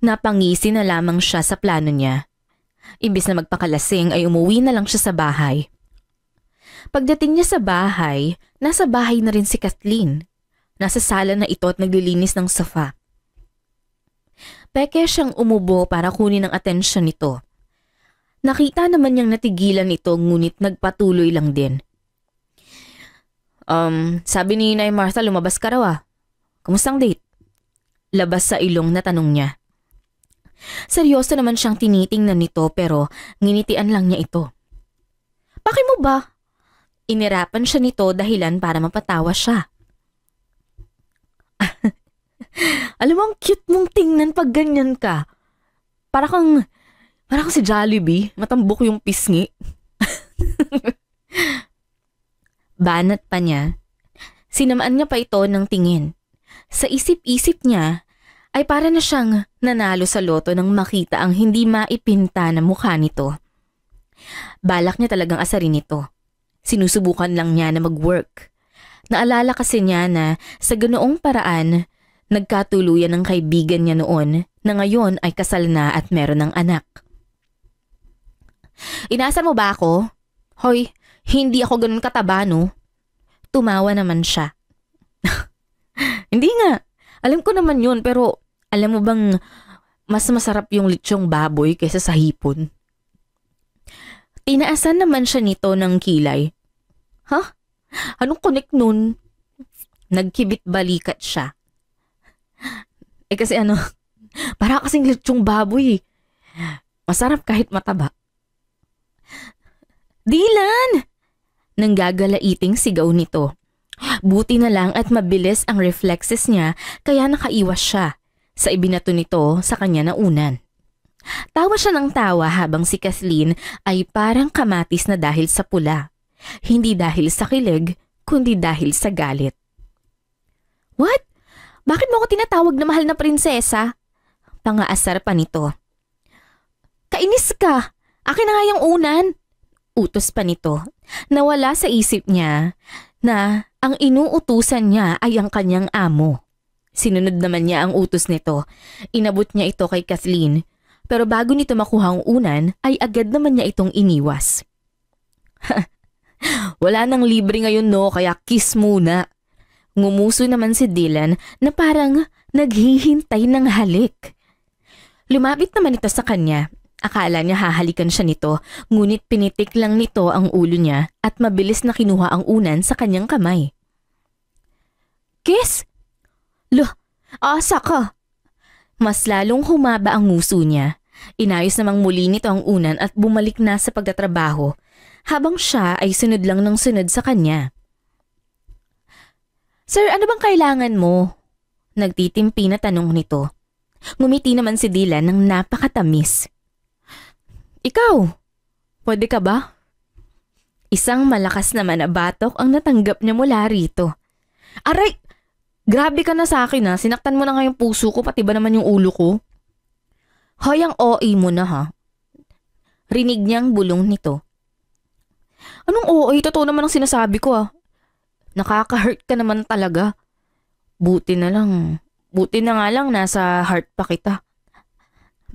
Napangisi na lamang siya sa plano niya. Imbes na magpakalasing ay umuwi na lang siya sa bahay. Pagdating niya sa bahay, nasa bahay na rin si Kathleen. Nasa sala na ito at naglilinis ng sofa. Peke siyang umubo para kunin ang atensyon nito. Nakita naman niyang natigilan ito ngunit nagpatuloy lang din. Sabi ni Nay Martha lumabas ka raw ah. Kumustang date? Labas sa ilong na tanong niya. Seryoso naman siyang tinitingnan nito pero nginitian lang niya ito. Bakit mo ba? Inirapan siya nito dahilan para mapatawa siya. Alam mo, ang cute mong tingnan pag ganyan ka. Para kang si Jollibee, matambok yung pisngi. Banat pa niya. Sinamaan niya pa ito ng tingin. Sa isip-isip niya ay para na siyang nanalo sa loto nang makita ang hindi maipinta na mukha nito. Balak niya talagang asarin ito. Sinusubukan lang niya na mag-work. Naalala kasi niya na sa ganoong paraan, nagkatuluyan ng kaibigan niya noon na ngayon ay kasal na at meron ng anak. Inaasan mo ba ako? Hoy, hindi ako ganun kataba, no? Tumawa naman siya. Hindi nga. Alam ko naman yun, pero alam mo bang mas masarap yung litsyong baboy kaysa sa hipon? Tinaasan naman siya nito ng kilay. Ha? Anong connect nun? Nagkibit balikat siya. Kasi para kasing litsyong baboy. Masarap kahit mataba. Dylan! Nanggagalaiting sigaw nito. Buti na lang at mabilis ang reflexes niya kaya nakaiwas siya sa ibinato nito sa kanya na unan. Tawa siya ng tawa habang si Kathleen ay parang kamatis na dahil sa pula. Hindi dahil sa kilig, kundi dahil sa galit. What? Bakit mo ako tinatawag na mahal na prinsesa? Pangaasar pa nito. Kainis ka! Akin na nga yung unan! Utos pa nito. Nawala sa isip niya na ang inuutusan niya ay ang kanyang amo. Sinunod naman niya ang utos nito. Inabot niya ito kay Kathleen. Pero bago nito makuha ang unan, ay agad naman niya itong iniwas. Wala nang libre ngayon no, kaya kiss muna. Ngumuso naman si Dylan na parang naghihintay ng halik. Lumapit naman ito sa kanya. Akala niya hahalikan siya nito, ngunit pinitik lang nito ang ulo niya at mabilis na kinuha ang unan sa kanyang kamay. Kiss? Asa ka? Mas lalong humaba ang nguso niya. Inayos namang muli nito ang unan at bumalik na sa pagtatrabaho, habang siya ay sunod lang ng sunod sa kanya. Sir, ano bang kailangan mo? Nagtitimpi na tanong nito. Ngumiti naman si Dylan ng napakatamis. Ikaw, pwede ka ba? Isang malakas naman na batok ang natanggap niya mula rito. Aray! Grabe ka na sa akin ha, sinaktan mo na nga yung puso ko pati ba naman yung ulo ko? Hoy, ang OA mo na ha. Rinig niyang bulong nito. Anong OA? Totoo naman ang sinasabi ko ah. Nakaka-hurt ka naman talaga. Buti na nga lang nasa heart pa kita.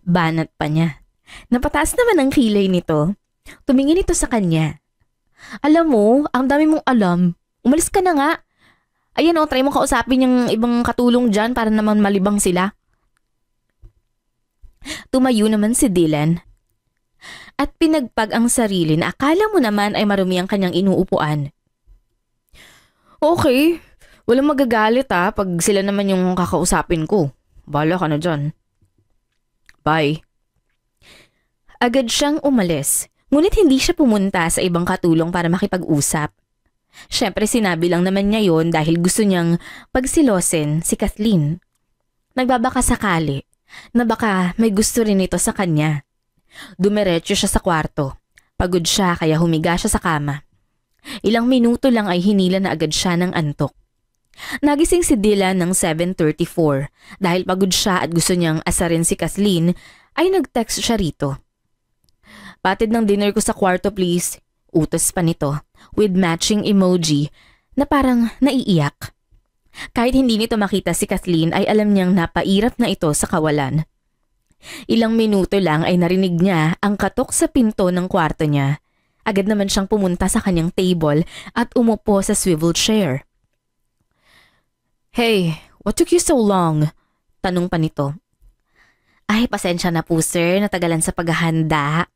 Banat pa niya. Napataas naman ang kilay nito. Tumingin ito sa kanya. Alam mo, ang dami mong alam. Umalis ka na nga. Ayan o, try mo kausapin yung ibang katulong dyan para naman malibang sila. Tumayo naman si Dylan. At pinagpag ang sarili na akala mo naman ay marumi ang kanyang inuupuan. Okay, walang magagalit ha pag sila naman yung kakausapin ko. Bahala ka na dyan. Bye. Agad siyang umalis, ngunit hindi siya pumunta sa ibang katulong para makipag-usap. Siyempre sinabi lang naman niya yon dahil gusto niyang pagsilosin si Kathleen. Nagbabaka sakali na baka may gusto rin ito sa kanya. Dumiretso siya sa kwarto. Pagod siya kaya humiga siya sa kama. Ilang minuto lang ay hinila na agad siya ng antok. Nagising si Dylan ng 7:34 dahil pagod siya at gusto niyang asarin si Kathleen ay nag-text siya rito. Patid ng dinner ko sa kwarto please. Utos pa nito with matching emoji na parang naiiyak. Kahit hindi nito makita si Kathleen ay alam niyang napairap na ito sa kawalan. Ilang minuto lang ay narinig niya ang katok sa pinto ng kwarto niya. Agad naman siyang pumunta sa kanyang table at umupo sa swivel chair. Hey, what took you so long? Tanong pa nito. Ay, pasensya na po sir, natagalan sa paghahanda.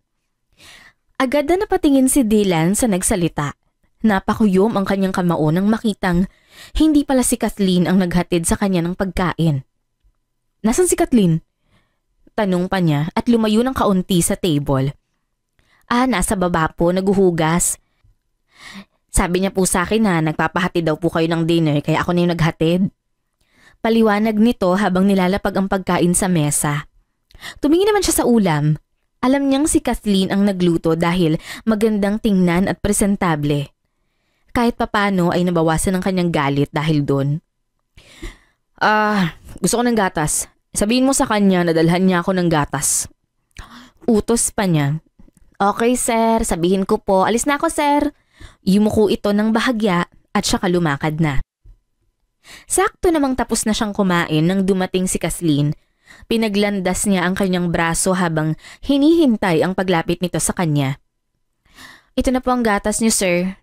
Agad na napatingin si Dylan sa nagsalita. Napakuyom ang kanyang kamao nang makitang hindi pala si Kathleen ang naghatid sa kanya ng pagkain. Nasaan si Kathleen? Tanong pa niya at lumayo ng kaunti sa table. Nasa baba po, naguhugas. Sabi niya po sa akin na nagpapahatid daw po kayo ng dinner kaya ako na yung naghatid. Paliwanag nito habang nilalapag ang pagkain sa mesa. Tumingin naman siya sa ulam. Alam niyang si Kathleen ang nagluto dahil magandang tingnan at presentable. Kahit papano ay nabawasan ang kanyang galit dahil doon. Gusto ko ng gatas. Sabihin mo sa kanya na dalhan niya ako ng gatas. Utos pa niya. Okay sir, sabihin ko po. Alis na ako sir. Yumuko ito ng bahagya at saka lumakad na. Sakto namang tapos na siyang kumain nang dumating si Kathleen. Pinaglandas niya ang kanyang braso habang hinihintay ang paglapit nito sa kanya. Ito na po ang gatas niyo sir.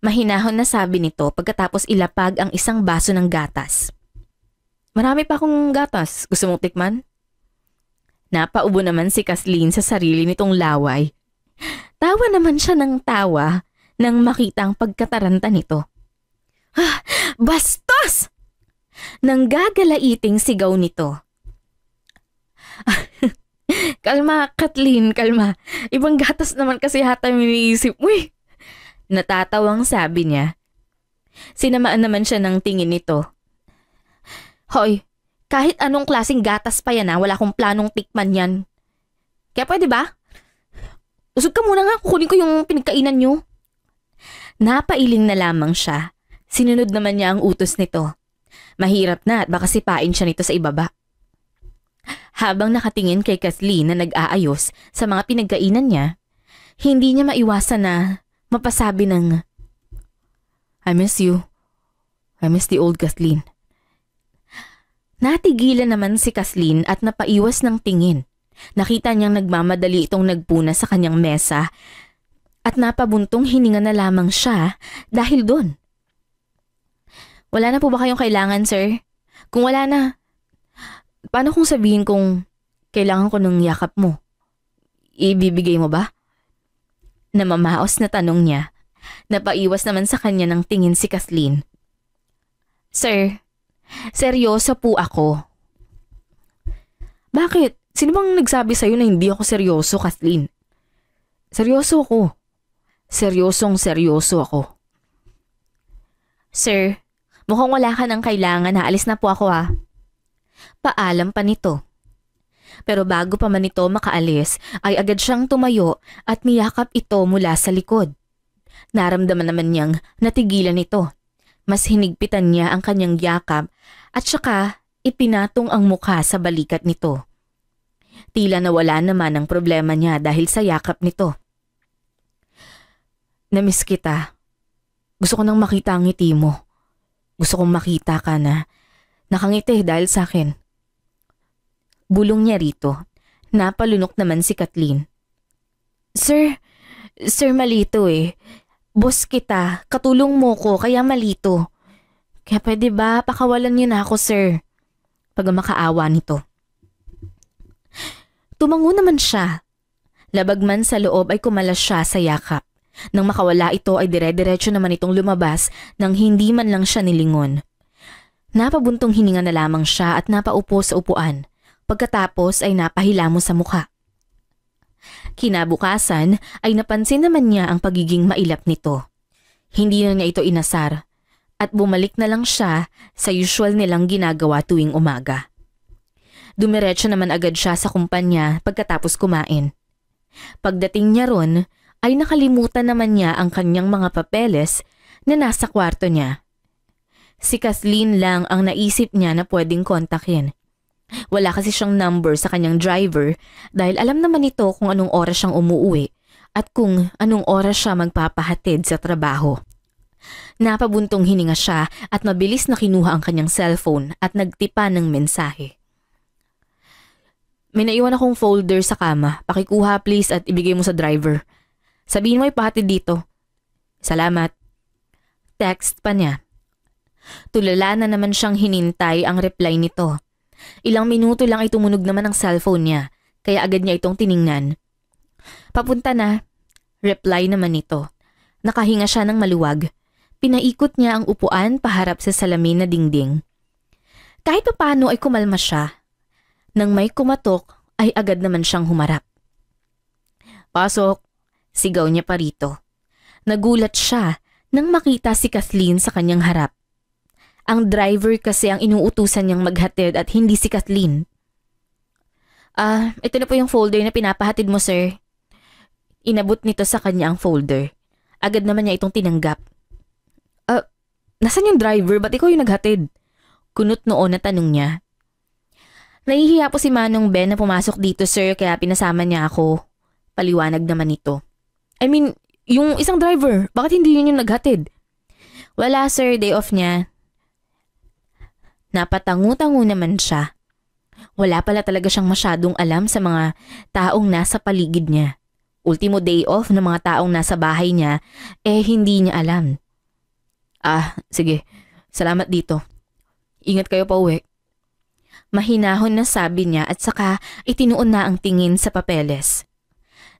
Mahinahon na sabi nito pagkatapos ilapag ang isang baso ng gatas. Marami pa akong gatas. Gusto mong tikman? Napaubo naman si Kathleen sa sarili nitong laway. Tawa naman siya ng tawa nang makita ang pagkataranta nito. Bastos! Nang gagalaiting sigaw nito. Kalma, Kathleen, kalma. Ibang gatas naman kasi hata yung iniisip mo eh. Natatawang sabi niya. Sinamaan naman siya ng tingin nito. Hoy, kahit anong klaseng gatas pa yan wala akong planong tikman yan. Kaya pwede ba? Usog ka muna nga, kukunin ko yung pinagkainan nyo. Napailing na lamang siya. Sinunod naman niya ang utos nito. Mahirap na at baka sipain siya nito sa ibaba. Habang nakatingin kay Kathleen na nag-aayos sa mga pinagkainan niya, hindi niya maiwasan na mapasabi ng, I miss you. I miss the old Kathleen. Natigilan naman si Kathleen at napaiwas ng tingin. Nakita niyang nagmamadali itong nagpuna sa kanyang mesa at napabuntong hininga na lamang siya dahil doon. Wala na po ba kayong kailangan, sir? Kung wala na, paano kung sabihin kong kailangan ko ng yakap mo? Ibibigay mo ba? Namamaos na tanong niya. Napaiwas naman sa kanya ng tingin si Kathleen. Sir, seryoso po ako. Bakit? Sino bang nagsabi sa'yo na hindi ako seryoso, Kathleen? Seryoso ako. Seryosong seryoso ako. Sir, mukhang wala ka ng kailangan. Alis na po ako Paalam pa nito. Pero bago pa man ito makaalis, ay agad siyang tumayo at niyakap ito mula sa likod. Naramdaman naman niyang natigilan ito. Mas hinigpitan niya ang kanyang yakap at saka ipinatong ang mukha sa balikat nito. Tila nawala naman ang problema niya dahil sa yakap nito. Namiss kita. Gusto ko nang makita ang ngiti mo. Gusto kong makita ka na nakangiti dahil sa akin. Bulong niya rito. Napalunok naman si Kathleen. Sir malito eh. Boss kita, katulong mo ko kaya malito. Kaya pwede ba pakawalan niyo na ako sir? Pag makaawa nito. Tumango naman siya. Labag man sa loob ay kumalas siya sa yakap. Nang makawala ito ay dire-diretso naman itong lumabas nang hindi man lang siya nilingon. Napabuntong hininga na lamang siya at napaupo sa upuan. Pagkatapos ay napahilamo sa mukha. Kinabukasan ay napansin naman niya ang pagiging mailap nito. Hindi na niya ito inasar at bumalik na lang siya sa usual nilang ginagawa tuwing umaga. Dumiretso naman agad siya sa kumpanya pagkatapos kumain. Pagdating niya ron ay nakalimutan naman niya ang kanyang mga papeles na nasa kwarto niya. Si Kathleen lang ang naisip niya na pwedeng kontakin. Wala kasi siyang number sa kanyang driver dahil alam naman ito kung anong oras siyang umuwi at kung anong oras siya magpapahatid sa trabaho. Napabuntong hininga siya at mabilis na kinuha ang kanyang cellphone at nagtipa ng mensahe. May naiwan akong folder sa kama. Pakikuha please at ibigay mo sa driver. Sabihin mo ipahatid dito. Salamat. Text pa niya. Tulala na naman siyang hinintay ang reply nito. Ilang minuto lang ay tumunog naman ang cellphone niya, kaya agad niya itong tiningnan. Papunta na. Reply naman nito. Nakahinga siya ng maluwag. Pinaikot niya ang upuan paharap sa salamin na dingding. Kahit paano ay kumalma siya. Nang may kumatok ay agad naman siyang humarap. Pasok, sigaw niya pa rito. Nagulat siya nang makita si Kathleen sa kanyang harap. Ang driver kasi ang inuutusan niyang maghatid at hindi si Kathleen. Ito na po yung folder na pinapahatid mo, sir. Inabot nito sa kanya ang folder. Agad naman niya itong tinanggap. Nasaan yung driver? Ba't ikaw yung naghatid? Kunot noon na tanong niya. Nahihiya po si Manong Ben na pumasok dito, sir, kaya pinasama niya ako. Paliwanag naman nito. I mean, yung isang driver, bakit hindi yun yung naghatid? Wala, sir, day off niya. Napatangu-tangu naman siya. Wala pala talaga siyang masyadong alam sa mga taong nasa paligid niya. Ultimo day off ng mga taong nasa bahay niya, hindi niya alam. Sige. Salamat dito. Ingat kayo pa uwi. Mahinahon na sabi niya at saka itinuon na ang tingin sa papeles.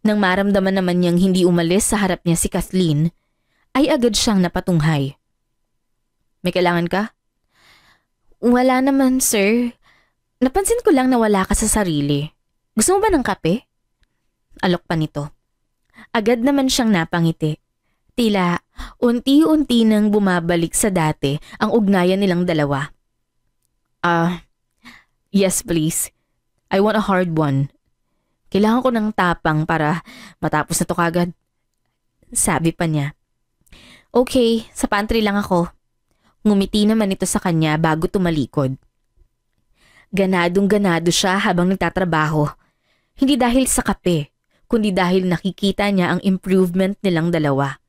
Nang maramdaman naman niyang hindi umalis sa harap niya si Kathleen, ay agad siyang napatunghay. May kailangan ka? Wala naman, sir. Napansin ko lang na wala ka sa sarili. Gusto mo ba ng kape? Alok pa nito. Agad naman siyang napangiti. Tila unti-unti nang bumabalik sa dati ang ugnayan nilang dalawa. Yes please. I want a hard one. Kailangan ko ng tapang para matapos na to kagad. Sabi pa niya. Okay, sa pantry lang ako. Ngumiti naman ito sa kanya bago tumalikod. Ganadong-ganado siya habang nagtatrabaho. Hindi dahil sa kape, kundi dahil nakikita niya ang improvement nilang dalawa.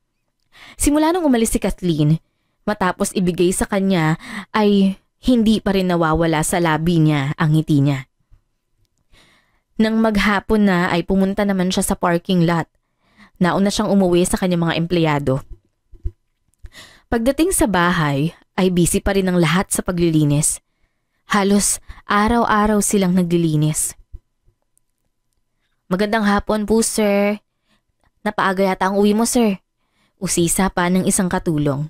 Simula nung umalis si Kathleen, matapos ibigay sa kanya ay hindi pa rin nawawala sa labi niya ang ngiti niya. Nang maghapon na ay pumunta naman siya sa parking lot. Nauna siyang umuwi sa kanyang mga empleyado. Pagdating sa bahay ay busy pa rin ang lahat sa paglilinis. Halos araw-araw silang naglilinis. Magandang hapon po, sir. Napaaga yata ang uwi mo, sir. Usisa pa ng isang katulong.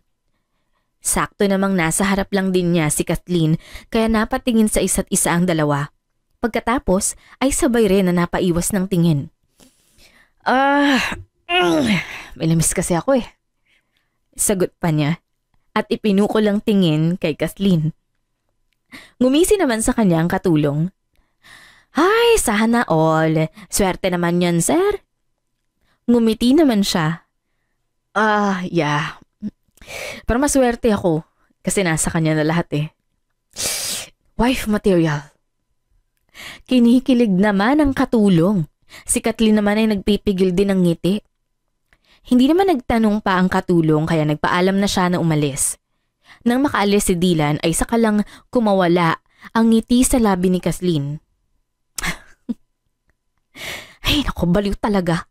Sakto namang nasa harap lang din niya si Kathleen kaya napatingin sa isa't isa ang dalawa. Pagkatapos ay sabay rin na napaiwas ng tingin. May namiss kasi ako eh. Sagot pa niya at ipinuko lang tingin kay Kathleen. Ngumisi naman sa kanya ang katulong. Ay, sana all. Swerte naman yan, sir. Ngumiti naman siya. Yeah. Pero maswerte ako kasi nasa kanya na lahat eh. Wife material. Kinikilig naman ang katulong. Si Kathleen naman ay nagpipigil din ng ngiti. Hindi naman nagtanong pa ang katulong kaya nagpaalam na siya na umalis. Nang makaalis si Dylan ay saka lang kumawala ang ngiti sa labi ni Kathleen. Ay naku, baliw talaga.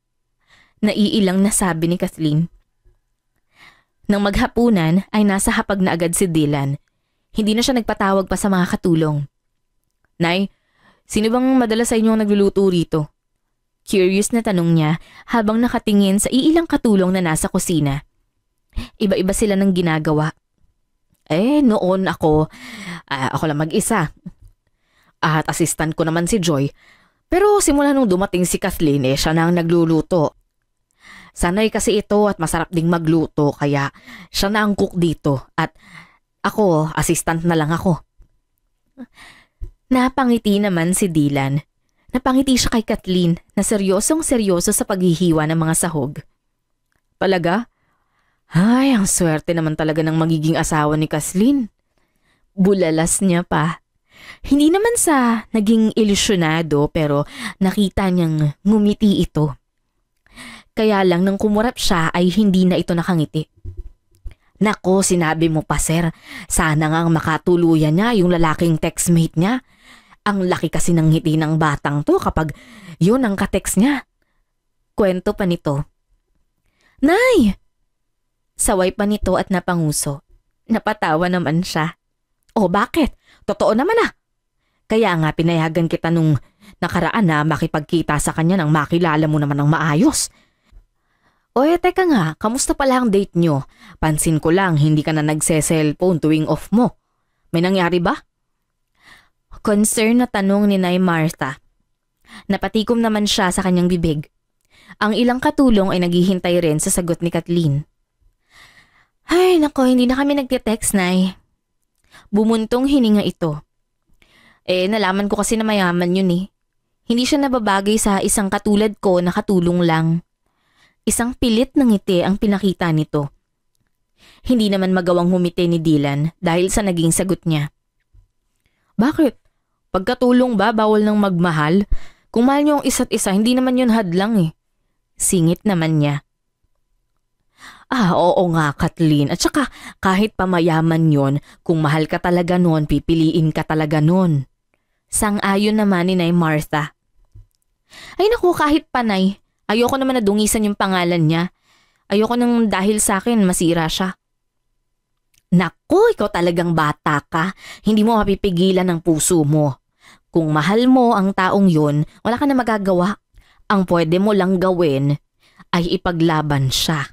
Naiilang na sabi ni Kathleen. Nang maghapunan ay nasa hapag na agad si Dylan. Hindi na siya nagpatawag pa sa mga katulong. Nay, sino bang madalas sa inyo nagluluto rito? Curious na tanong niya habang nakatingin sa iilang katulong na nasa kusina. Iba-iba sila ng ginagawa. Noon ako lang mag-isa. At assistant ko naman si Joy. Pero simula nung dumating si Kathleen siya na ang nagluluto. Sanay kasi ito at masarap ding magluto kaya siya na ang cook dito at ako, assistant na lang ako. Napangiti naman si Dylan. Napangiti siya kay Kathleen na seryosong-seryoso sa paghihiwa ng mga sahog. Talaga? Ay, ang swerte naman talaga ng magiging asawa ni Kathleen. Bulalas niya pa. Hindi naman sa naging ilusyonado pero nakita niyang ngumiti ito. Kaya lang nang kumurap siya ay hindi na ito nakangiti. Nako, sinabi mo pa sir, sana nga makatuluyan niya yung lalaking textmate niya. Ang laki kasi ng ngiti ng batang to kapag yun ang katext niya. Kwento pa nito. Nay! Saway pa nito at napanguso. Napatawa naman siya. Oh, bakit? Totoo naman ah. Kaya nga pinayagan kita nung nakaraan na makipagkita sa kanya nang makilala mo naman ng maayos. Oy, teka nga, kamusta pala ang date nyo? Pansin ko lang, hindi ka na nagse-cellphone tuwing off mo. May nangyari ba? Concern na tanong ni Nay Martha. Napatikom naman siya sa kanyang bibig. Ang ilang katulong ay naghihintay rin sa sagot ni Kathleen. Ay, nako, hindi na kami nagte-text, Nay. Bumuntong hininga ito. Nalaman ko kasi na mayaman yun eh. Hindi siya nababagay sa isang katulad ko na katulong lang. Isang pilit ng ngiti ang pinakita nito. Hindi naman magawang humiti ni Dylan dahil sa naging sagot niya. Bakit? Pagkatulong ba, bawal nang magmahal? Kung mahal niyo ang isa't isa, hindi naman yun hadlang eh. Singit naman niya. Oo nga, Kathleen. At saka kahit pamayaman yon, kung mahal ka talaga nun, pipiliin ka talaga nun. Sang-ayon naman ni Nay Martha. Ay naku, kahit panay. Ayoko naman na dungisan yung pangalan niya. Ayoko nang dahil sa akin masira siya. Naku, ikaw talagang bata ka. Hindi mo mapipigilan ang puso mo. Kung mahal mo ang taong yun, wala ka na magagawa. Ang pwede mo lang gawin ay ipaglaban siya.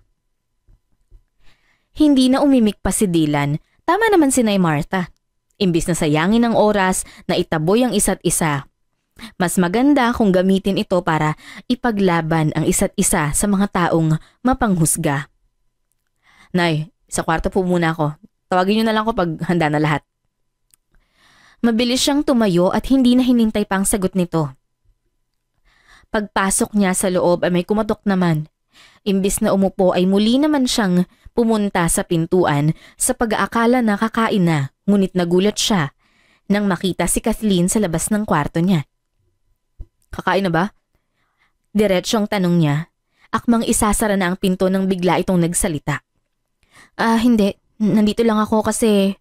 Hindi na umimik pa si Dylan. Tama naman si Nay Martha. Imbis na sayangin ang oras na itaboy ang isa't isa, mas maganda kung gamitin ito para ipaglaban ang isa't isa sa mga taong mapanghusga. Nay, sa kwarto po muna ako. Tawagin niyo na lang ako pag handa na lahat. Mabilis siyang tumayo at hindi na hinintay pa ang sagot nito. Pagpasok niya sa loob ay may kumatok naman. Imbis na umupo ay muli naman siyang pumunta sa pintuan sa pag-aakala na kakain na, ngunit nagulat siya nang makita si Kathleen sa labas ng kwarto niya. Kakain na ba? Diretsyong tanong niya. Akmang isasara na ang pinto nang bigla itong nagsalita. Hindi. Nandito lang ako kasi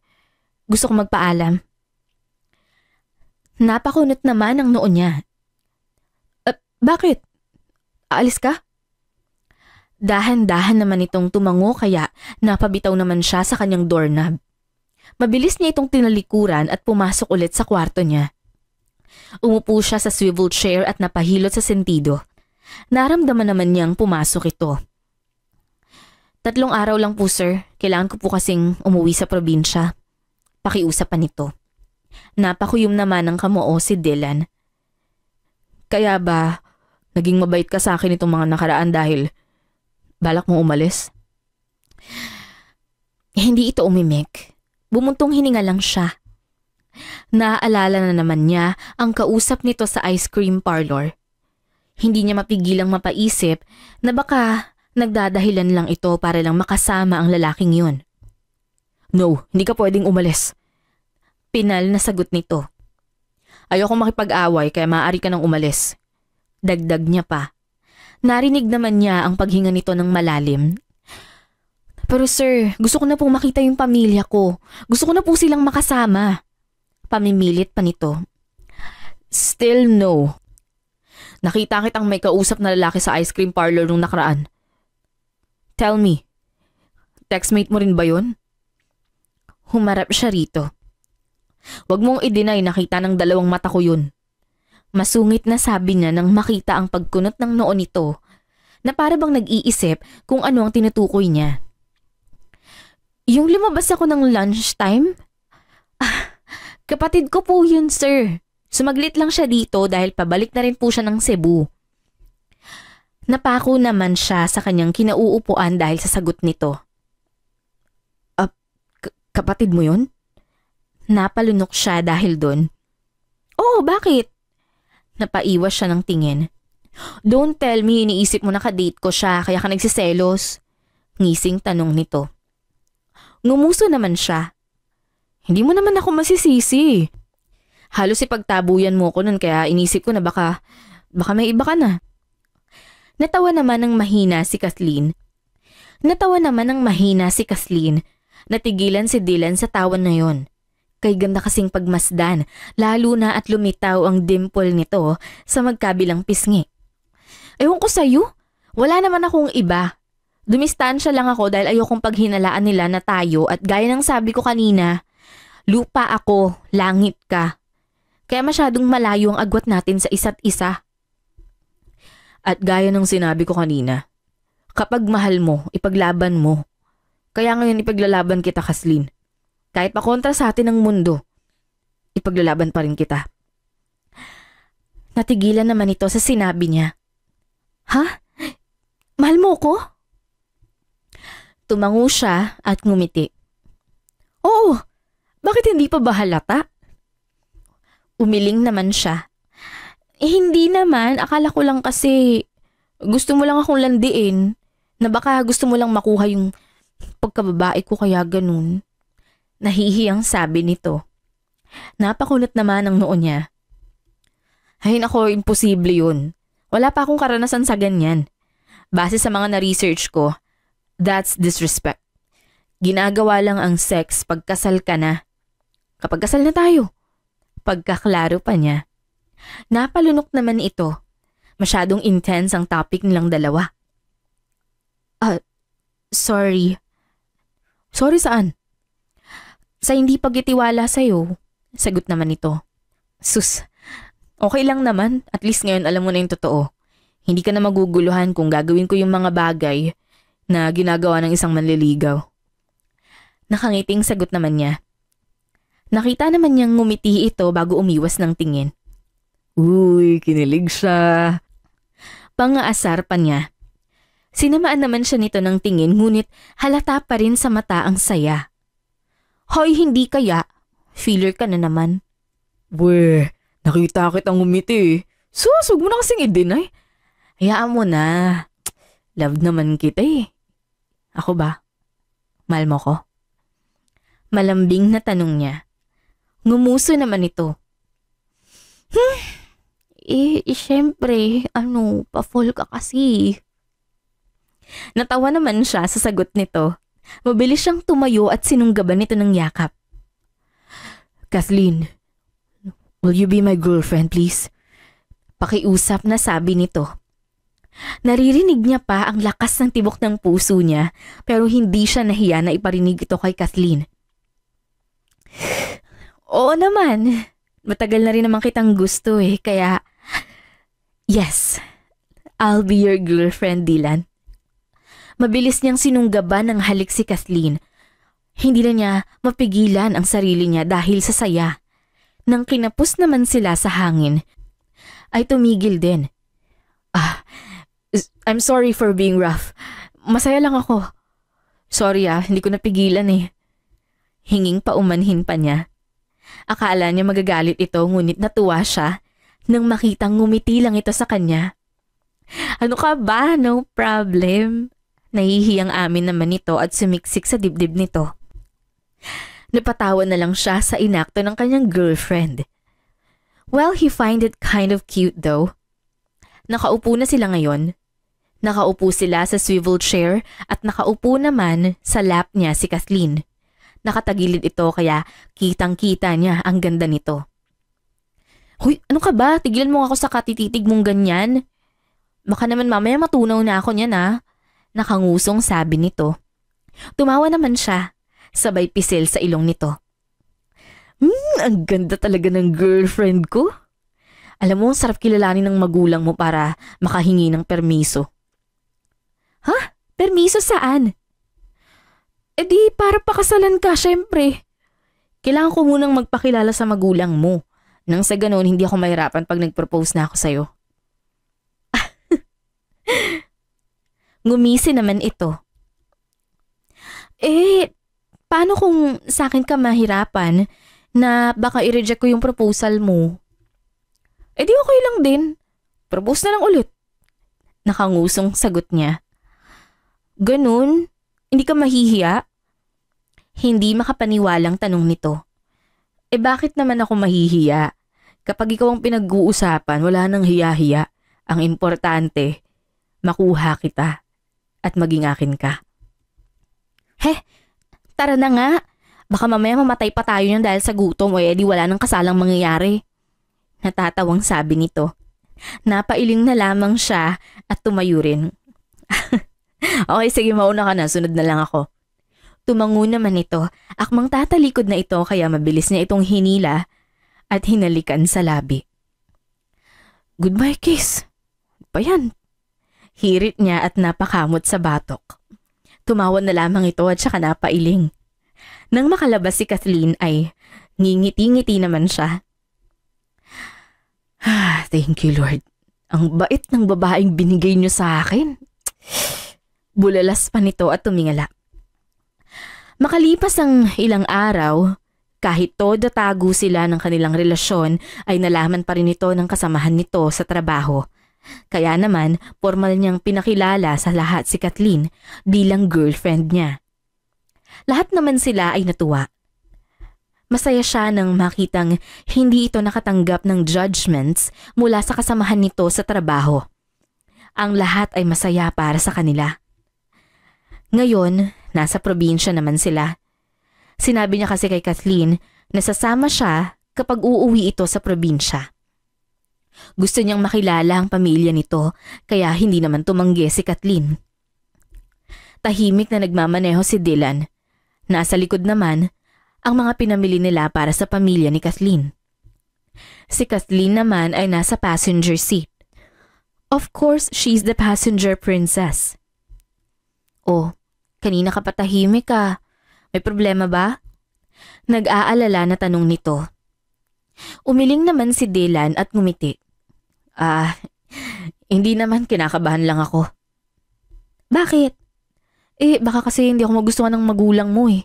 gusto kong magpaalam. Napakunot naman ang noo niya. Bakit? Aalis ka? Dahan-dahan naman itong tumango kaya napabitaw naman siya sa kanyang doorknob. Mabilis niya itong tinalikuran at pumasok ulit sa kwarto niya. Umupo siya sa swivel chair at napahilot sa sentido. Naramdaman naman niyang pumasok ito. 3 araw lang po sir, kailangan ko po kasing umuwi sa probinsya. Pakiusapan nito. Napakuyom naman ng kamoo si Dylan. Kaya ba, naging mabait ka sa akin itong mga nakaraan dahil balak mong umalis? Hindi ito umimik. Bumuntong hininga lang siya. Naaalala na naman niya ang kausap nito sa ice cream parlor. Hindi niya mapigilang mapaisip na baka nagdadahilan lang ito para lang makasama ang lalaking yun. No, hindi ka pwedeng umalis. Pinal na sagot nito. Ayokong makipag-away kaya maaari ka nang umalis. Dagdag niya pa. Narinig naman niya ang paghinga nito ng malalim. Pero sir, gusto ko na pong makita yung pamilya ko. Gusto ko na po silang makasama. Pamimilit pa nito. Still no. Nakita kitang may kausap na lalaki sa ice cream parlor nung nakaraan. Tell me, textmate mo rin ba yun? Humarap siya rito. Huwag mong i-deny nakita ng 2 mata ko yun. Masungit na sabi niya nang makita ang pagkunot ng noo nito na para bang nag-iisip kung ano ang tinutukoy niya. Yung lumabas ako ng lunchtime? Kapatid ko po yun, sir. Sumaglit lang siya dito dahil pabalik na rin po siya ng Cebu. Napako naman siya sa kanyang kinauupuan dahil sa sagot nito. Kapatid mo yun? Napalunok siya dahil doon. Oo, bakit? Napaiwas siya ng tingin. Don't tell me iniisip mo na ka-date ko siya kaya ka nagsiselos. Ngising tanong nito. Ngumuso naman siya. Hindi mo naman ako masisisi. Halos ipagtabuyan mo ko nun kaya inisip ko na baka may iba ka na. Natawa naman ng mahina si Kathleen. Natigilan si Dylan sa tawan na yon. Kay ganda kasing pagmasdan, lalo na at lumitaw ang dimple nito sa magkabilang pisngi. Ewan ko sa'yo, wala naman akong iba. Dumistansya lang ako dahil ayokong paghinalaan nila na tayo at gaya ng sabi ko kanina, lupa ako, langit ka. Kaya masyadong malayo ang agwat natin sa isa't isa. At gaya ng sinabi ko kanina, kapag mahal mo, ipaglaban mo. Kaya ngayon ipaglalaban kita, Kathleen. Kahit pakontra sa atin ng mundo, ipaglalaban pa rin kita. Natigilan naman ito sa sinabi niya. Ha? Mahal mo ko? Tumango siya at ngumiti. Oo, bakit hindi pa ba halata? Umiling naman siya. Hindi naman, akala ko lang kasi gusto mo lang akong landiin na baka gusto mo lang makuha yung pagkababae ko kaya ganun. Nahihiyang sabi nito. Napakunot naman ang noo niya. Ay nako, imposible yun. Wala pa akong karanasan sa ganyan. Base sa mga na-research ko, that's disrespect. Ginagawa lang ang sex pagkasal ka na. Kapag kasal na tayo. Pagkaklaro pa niya. Napalunok naman ito. Masyadong intense ang topic nilang dalawa. Sorry. Sorry saan? Sa hindi pagtitiwala sa'yo, sagot naman ito. Sus, okay lang naman. At least ngayon alam mo na yung totoo. Hindi ka na maguguluhan kung gagawin ko yung mga bagay na ginagawa ng isang manliligaw. Nakangiting sagot naman niya. Nakita naman niyang ngumiti ito bago umiwas ng tingin. Uy, kinilig siya. Pangaasar pa niya. Sinamaan naman siya nito ng tingin ngunit halata pa rin sa mata ang saya. Hoy, hindi kaya. Feeler ka na naman. Weh, nakita kitang ngumiti. Sus, huwag mo na kasing i-deny. Hayaan mo na. Love naman kita eh. Ako ba? Mahal mo ko? Malambing na tanong niya. Ngumuso naman ito. Syempre, pa-fall ka kasi. Natawa naman siya sa sagot nito. Mabilis siyang tumayo at sinunggaban nito ng yakap. Kathleen, will you be my girlfriend please? Pakiusap na sabi nito. Naririnig niya pa ang lakas ng tibok ng puso niya pero hindi siya nahiya na iparinig ito kay Kathleen. Oo naman. Matagal na rin naman kitang gusto kaya yes, I'll be your girlfriend, Dylan. Mabilis niyang sinunggaban ng halik si Kathleen. Hindi na niya mapigilan ang sarili niya dahil sa saya. Nang kinapos naman sila sa hangin, ay tumigil din. I'm sorry for being rough. Masaya lang ako. Sorry hindi ko napigilan Hinging paumanhin pa niya. Akala niya magagalit ito ngunit natuwa siya nang makitang ngumiti lang ito sa kanya. Ano ka ba? No problem. Nahihiyang amin naman ito at sumiksik sa dibdib nito. Napatawa na lang siya sa inakto ng kanyang girlfriend. Well, he find it kind of cute though. Nakaupo na sila ngayon. Nakaupo sila sa swivel chair at nakaupo naman sa lap niya si Kathleen. Nakatagilid ito kaya kitang-kita niya ang ganda nito. Hoy, ano ka ba? Tigilan mo ako sa katititig mong ganyan. Baka naman mamaya matunaw na ako niyan Nakangusong sabi nito. Tumawa naman siya, sabay pisil sa ilong nito. Ang ganda talaga ng girlfriend ko. Alam mo, sarap kilalanin ng magulang mo para makahingi ng permiso. Ha? Permiso saan? Di para pakasalan ka, syempre. Kailangan ko munang magpakilala sa magulang mo. Nang sa ganoon, hindi ako mahirapan pag nag-propose na ako sa'yo. Ngumisi naman ito. Paano kung sa akin ka mahirapan na baka i-reject ko yung proposal mo? Di okay lang din. Propose na lang ulit. Nakangusong sagot niya. Ganun? Hindi ka mahihiya? Hindi makapaniwalang tanong nito. Bakit naman ako mahihiya? Kapag ikaw ang pinag-uusapan, wala nang hiya-hiya. Ang importante, makuha kita at maging akin ka. Tara na nga. Baka mamaya mamatay pa tayo niyan dahil sa gutom o di wala nang kasalang mangyayari. Natatawang sabi nito. Napailing na lamang siya at tumayo rin. Okay, sige, mauna ka na. Sunod na lang ako. Tumango naman ito. Akmang tatalikod na ito kaya mabilis niya itong hinila at hinalikan sa labi. Goodbye kiss. Pa yan. Hirit niya at napakamot sa batok. Tumawa na lamang ito at saka napailing. Nang makalabas si Kathleen ay ngingiti-ngiti naman siya. Thank you Lord. Ang bait ng babaeng binigay niyo sa akin. Bulalas pa nito at tumingala. Makalipas ang ilang araw, kahit todo tago sila ng kanilang relasyon ay nalaman pa rin ito ng kasamahan nito sa trabaho. Kaya naman, formal niyang pinakilala sa lahat si Kathleen bilang girlfriend niya. Lahat naman sila ay natuwa. Masaya siya nang makitang hindi ito nakatanggap ng judgments mula sa kasamahan nito sa trabaho. Ang lahat ay masaya para sa kanila. Ngayon, nasa probinsya naman sila. Sinabi niya kasi kay Kathleen na sasama siya kapag uuwi ito sa probinsya. Gusto niyang makilala ang pamilya nito kaya hindi naman tumanggi si Kathleen. Tahimik na nagmamaneho si Dylan. Nasa likod naman ang mga pinamili nila para sa pamilya ni Kathleen. Si Kathleen naman ay nasa passenger seat. Of course, she's the passenger princess. Oh, kanina ka patahimik ka. May problema ba? Nag-aalala na tanong nito. Umiling naman si Dylan at ngumiti. Hindi naman, kinakabahan lang ako. Bakit? Baka kasi hindi ako magustuhan ng magulang mo eh.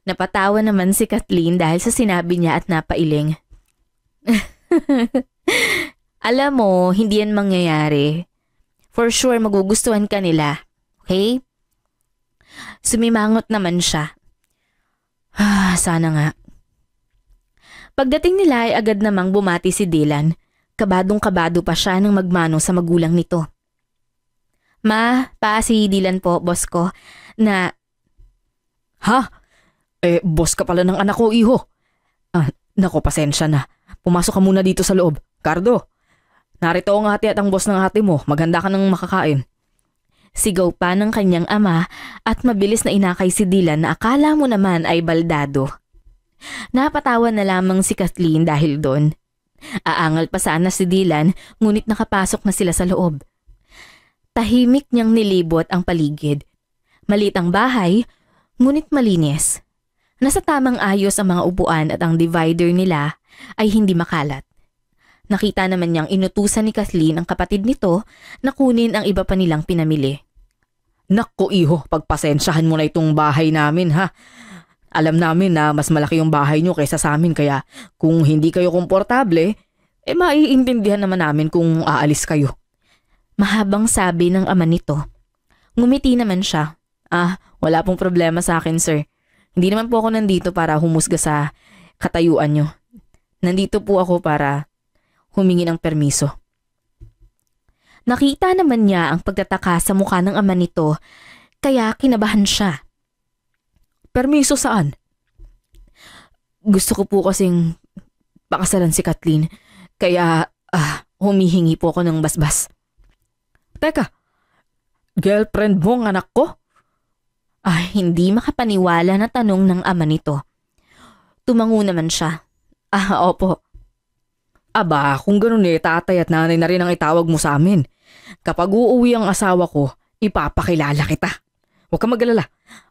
Napatawa naman si Kathleen dahil sa sinabi niya at napailing. Alam mo, hindi yan mangyayari. For sure magugustuhan ka nila. Okay? Sumimangot naman siya. Sana nga. Pagdating nila ay agad namang bumati si Dylan. Kabadong-kabado pa siya nang magmano sa magulang nito. Ma, si Dylan po, boss ko, na... Ha? Boss ka pala ng anak ko, iho. Nako, pasensya na. Pumasok ka muna dito sa loob. Cardo, narito ang ate at ang boss ng ate mo. Maghanda ka ng makakain. Sigaw pa ng kanyang ama at mabilis na inakay si Dylan na akala mo naman ay baldado. Napatawa na lamang si Kathleen dahil doon. Aangal pa sana si Dylan ngunit nakapasok na sila sa loob. Tahimik niyang nilibot ang paligid. Maliit ang bahay, ngunit malinis. Nasa tamang ayos ang mga upuan at ang divider nila ay hindi makalat. Nakita naman niyang inutusan ni Kathleen ang kapatid nito na kunin ang iba pa nilang pinamili. Nakko iho, pagpasensyahan mo na itong bahay namin ha. Alam namin na mas malaki yung bahay nyo kaysa sa amin kaya kung hindi kayo komportable, maiintindihan naman namin kung aalis kayo. Mahabang sabi ng ama nito. Ngumiti naman siya. Wala pong problema sa akin sir. Hindi naman po ako nandito para humusga sa katayuan nyo. Nandito po ako para humingi ng permiso. Nakita naman niya ang pagtataka sa mukha ng ama nito kaya kinabahan siya. Permiso saan? Gusto ko po kasing pakasalan si Kathleen kaya humihingi po ako ng basbas. Teka, girlfriend mo ang anak ko? Hindi makapaniwala na tanong ng ama nito. Tumango naman siya. Opo. Aba, kung ganun tatay at nanay na rin ang itawag mo sa amin. Kapag uuwi ang asawa ko, ipapakilala kita. Huwag ka mag-alala.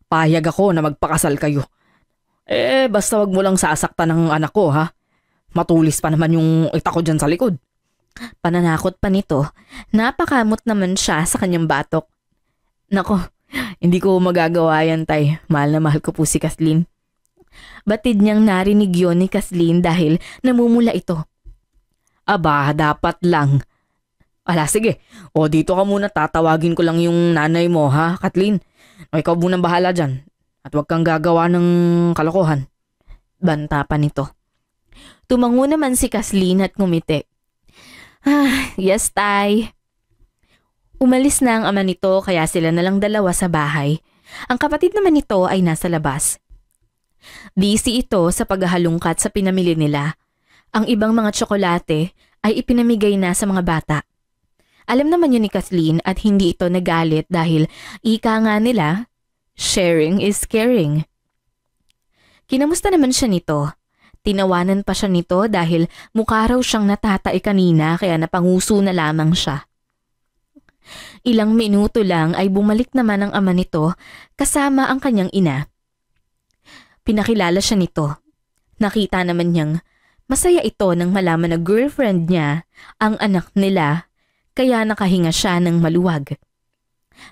Payag ako na magpakasal kayo. Basta wag mo lang sasaktan ng anak ko ha. Matulis pa naman yung ita ko dyan sa likod. Pananakot pa nito, napakamot naman siya sa kanyang batok. Nako, hindi ko magagawa yan tay. Mahal na mahal ko po si Kathleen. Batid niyang narinig yun ni Kathleen dahil namumula ito. Aba, dapat lang. Sige. Dito ka muna, tatawagin ko lang yung nanay mo ha, Kathleen. Ikaw munang bahala dyan. At huwag kang gagawa ng kalokohan. Banta pa nito. Tumango naman si Kathleen at ngumiti. Yes, tay. Umalis na ang ama nito kaya sila na lang dalawa sa bahay. Ang kapatid naman nito ay nasa labas. Busy ito sa paghahalungkat sa pinamili nila. Ang ibang mga tsokolate ay ipinamigay na sa mga bata. Alam naman yun ni Kathleen at hindi ito nagalit dahil ika nga nila, sharing is caring. Kinamusta naman siya nito. Tinawanan pa siya nito dahil mukha raw siyang natatay kanina kaya napanguso na lamang siya. Ilang minuto lang ay bumalik naman ang ama nito kasama ang kanyang ina. Pinakilala siya nito. Nakita naman niyang masaya ito nang malaman na girlfriend niya ang anak nila kaya nakahinga siya ng maluwag.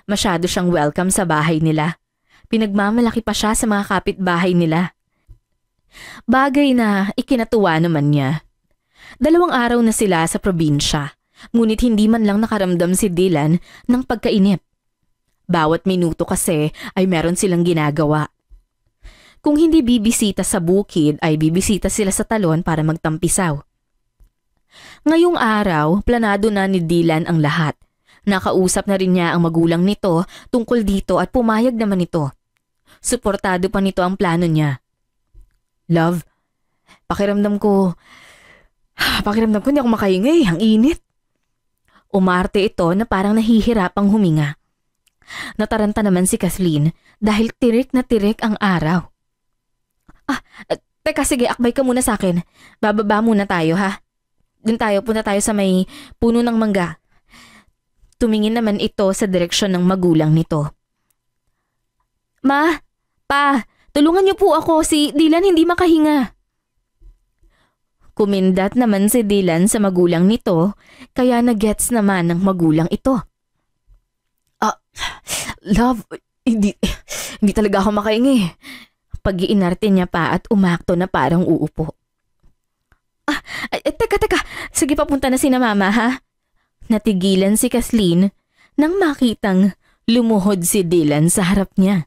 Masyado siyang welcome sa bahay nila. Pinagmamalaki pa siya sa mga kapitbahay nila. Bagay na ikinatuwa naman niya. 2 araw na sila sa probinsya, ngunit hindi man lang nakaramdam si Dylan ng pagkainip. Bawat minuto kasi ay meron silang ginagawa. Kung hindi bibisita sa bukid ay bibisita sila sa talon para magtampisaw. Ngayong araw, planado na ni Dylan ang lahat. Nakausap na rin niya ang magulang nito tungkol dito at pumayag naman ito. Suportado pa nito ang plano niya. Love, pakiramdam ko hindi ako makahinga ang init. Umarte ito na parang nahihirapang huminga. Nataranta naman si Kathleen dahil tirik na tirik ang araw. Teka sige, akbay ka muna sa akin. Bababa muna tayo ha. Punta tayo sa may puno ng mangga. Tumingin naman ito sa direksyon ng magulang nito. Ma, pa, tulungan niyo po ako, si Dylan hindi makahinga. Kumindat naman si Dylan sa magulang nito, kaya nagets naman ng magulang ito. Love, hindi talaga ako makahinga. Pag-iinarte niya pa at umakto na parang uupo. Teka, sige papunta na sina mama ha. Natigilan si Kathleen nang makitang lumuhod si Dylan sa harap niya.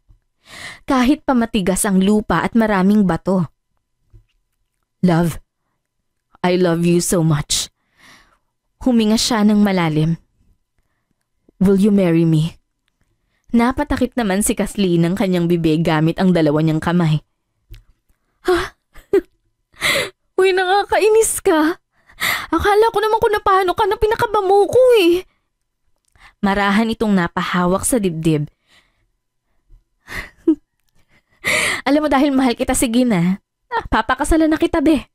Kahit pamatigas ang lupa at maraming bato. Love, I love you so much. Huminga siya ng malalim. Will you marry me? Napatakip naman si Kathleen ng kanyang bibig gamit ang dalawa niyang kamay. Ha? Uy, nakakainis ka. Akala ko naman kung paano ka na pinakaba mo ko eh. Marahan itong napahawak sa dibdib. Alam mo dahil mahal kita, sige na. Papakasalan na kita be.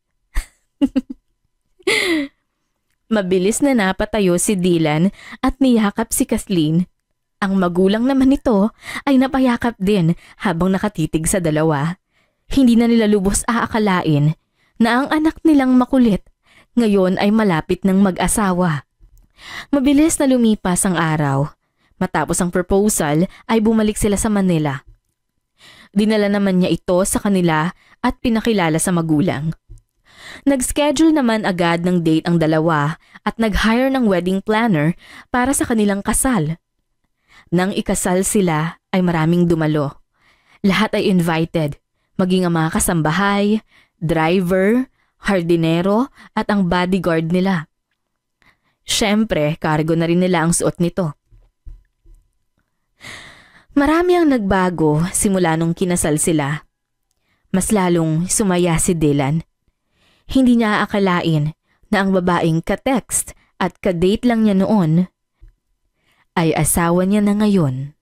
Mabilis na napatayo si Dylan at niyakap si Kathleen. Ang magulang naman nito ay napayakap din habang nakatitig sa dalawa. Hindi na nila lubos aakalain na ang anak nilang makulit ngayon ay malapit ng mag-asawa. Mabilis na lumipas ang araw. Matapos ang proposal ay bumalik sila sa Manila. Dinala naman niya ito sa kanila at pinakilala sa magulang. Nag-schedule naman agad ng date ang dalawa at nag-hire ng wedding planner para sa kanilang kasal. Nang ikasal sila ay maraming dumalo. Lahat ay invited, maging ang mga kasambahay, driver, hardinero at ang bodyguard nila. Siyempre, cargo na rin nila ang suot nito. Marami ang nagbago simula nung kinasal sila. Mas lalong sumaya si Dylan. Hindi niya aakalain na ang babaeng ka-text at ka-date lang niya noon ay asawa niya na ngayon.